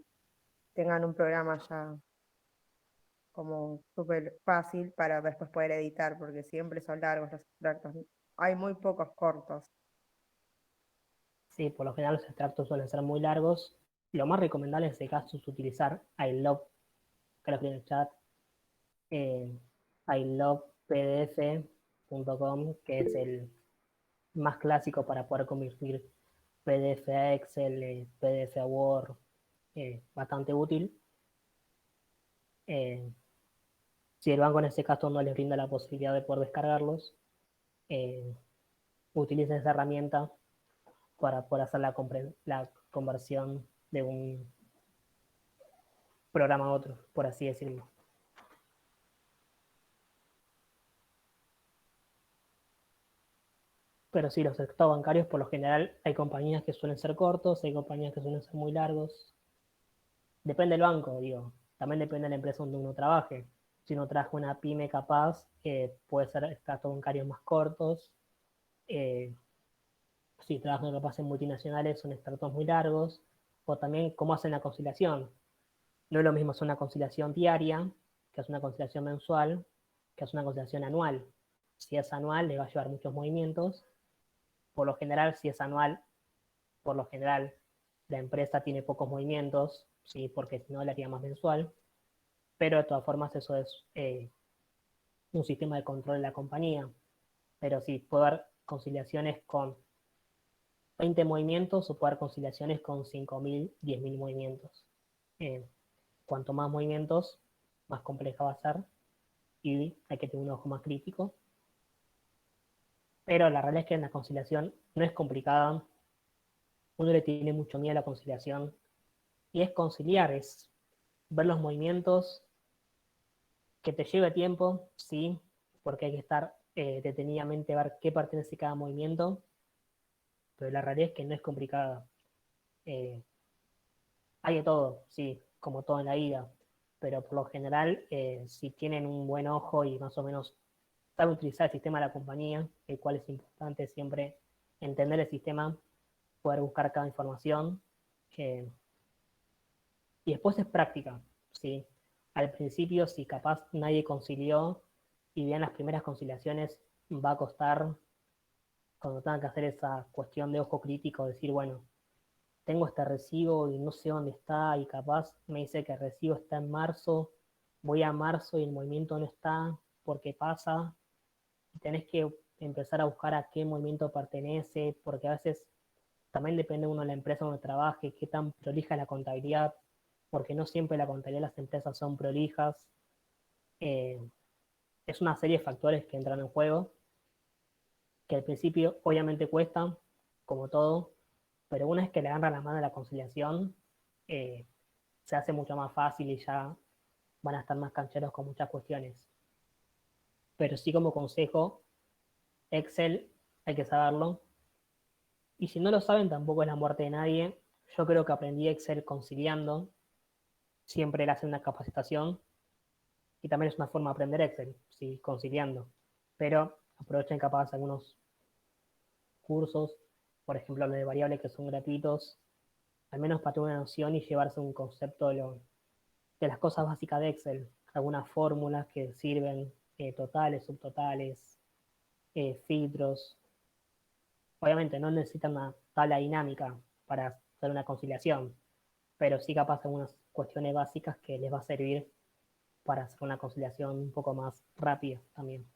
tengan un programa ya como súper fácil para después poder editar, porque siempre son largos los extractos. Hay muy pocos cortos. Sí, por lo general los extractos suelen ser muy largos. Lo más recomendable en este caso es utilizar iLove, que lo en el chat, ilovepdf.com, que es el más clásico para poder convertir PDF a Excel, PDF a Word, bastante útil. Si el banco en este caso no les brinda la posibilidad de poder descargarlos, utilicen esa herramienta para poder hacer la conversión de un programa a otro, por así decirlo. Pero sí, los estados bancarios, por lo general, hay compañías que suelen ser cortos, hay compañías que suelen ser muy largos. Depende del banco, digo. También depende de la empresa donde uno trabaje. Si uno trabaja una pyme capaz, puede ser estados bancarios más cortos. Si trabajan capaz en multinacionales, son extractos muy largos. O también cómo hacen la conciliación. No es lo mismo hacer una conciliación diaria, que hacer una conciliación mensual, que hacer una conciliación anual. Si es anual, le va a llevar muchos movimientos. Por lo general, si es anual, por lo general, la empresa tiene pocos movimientos, ¿sí? Porque si no, la haría más mensual. Pero de todas formas, eso es un sistema de control de la compañía. Pero sí, puede haber conciliaciones con 20 movimientos o puede haber conciliaciones con 5.000, 10.000 movimientos. Cuanto más movimientos, más compleja va a ser y hay que tener un ojo más crítico. Pero la realidad es que la conciliación no es complicada. Uno le tiene mucho miedo a la conciliación y es conciliar, es ver los movimientos, que te lleve tiempo, sí, porque hay que estar detenidamente a ver qué pertenece a cada movimiento, pero la realidad es que no es complicada. Hay de todo, sí, como todo en la vida, pero por lo general, si tienen un buen ojo y más o menos saben utilizar el sistema de la compañía, el cual es importante siempre entender el sistema, poder buscar cada información, y después es práctica, ¿sí? Al principio, si capaz nadie concilió y bien las primeras conciliaciones, va a costar, cuando tengan que hacer esa cuestión de ojo crítico, decir, bueno, tengo este recibo y no sé dónde está, y capaz me dice que el recibo está en marzo, voy a marzo y el movimiento no está, porque pasa, y tenés que empezar a buscar a qué movimiento pertenece, porque a veces también depende uno de la empresa donde trabaje, qué tan prolija es la contabilidad, porque no siempre la contabilidad de las empresas son prolijas. Es una serie de factores que entran en juego, que al principio obviamente cuesta, como todo, pero una vez que le agarran la mano a la conciliación, se hace mucho más fácil y ya van a estar más cancheros con muchas cuestiones. Pero sí, como consejo, Excel hay que saberlo. Y si no lo saben, tampoco es la muerte de nadie. Yo creo que aprendí Excel conciliando. Siempre le hacen una capacitación. Y también es una forma de aprender Excel, sí, conciliando. Pero aprovechen capaz algunos cursos, por ejemplo, los de variables que son gratuitos, al menos para tener una noción y llevarse un concepto de las cosas básicas de Excel. Algunas fórmulas que sirven, totales, subtotales, filtros. Obviamente no necesitan una tabla dinámica para hacer una conciliación, pero sí capaz algunas cuestiones básicas que les va a servir para hacer una conciliación un poco más rápida también.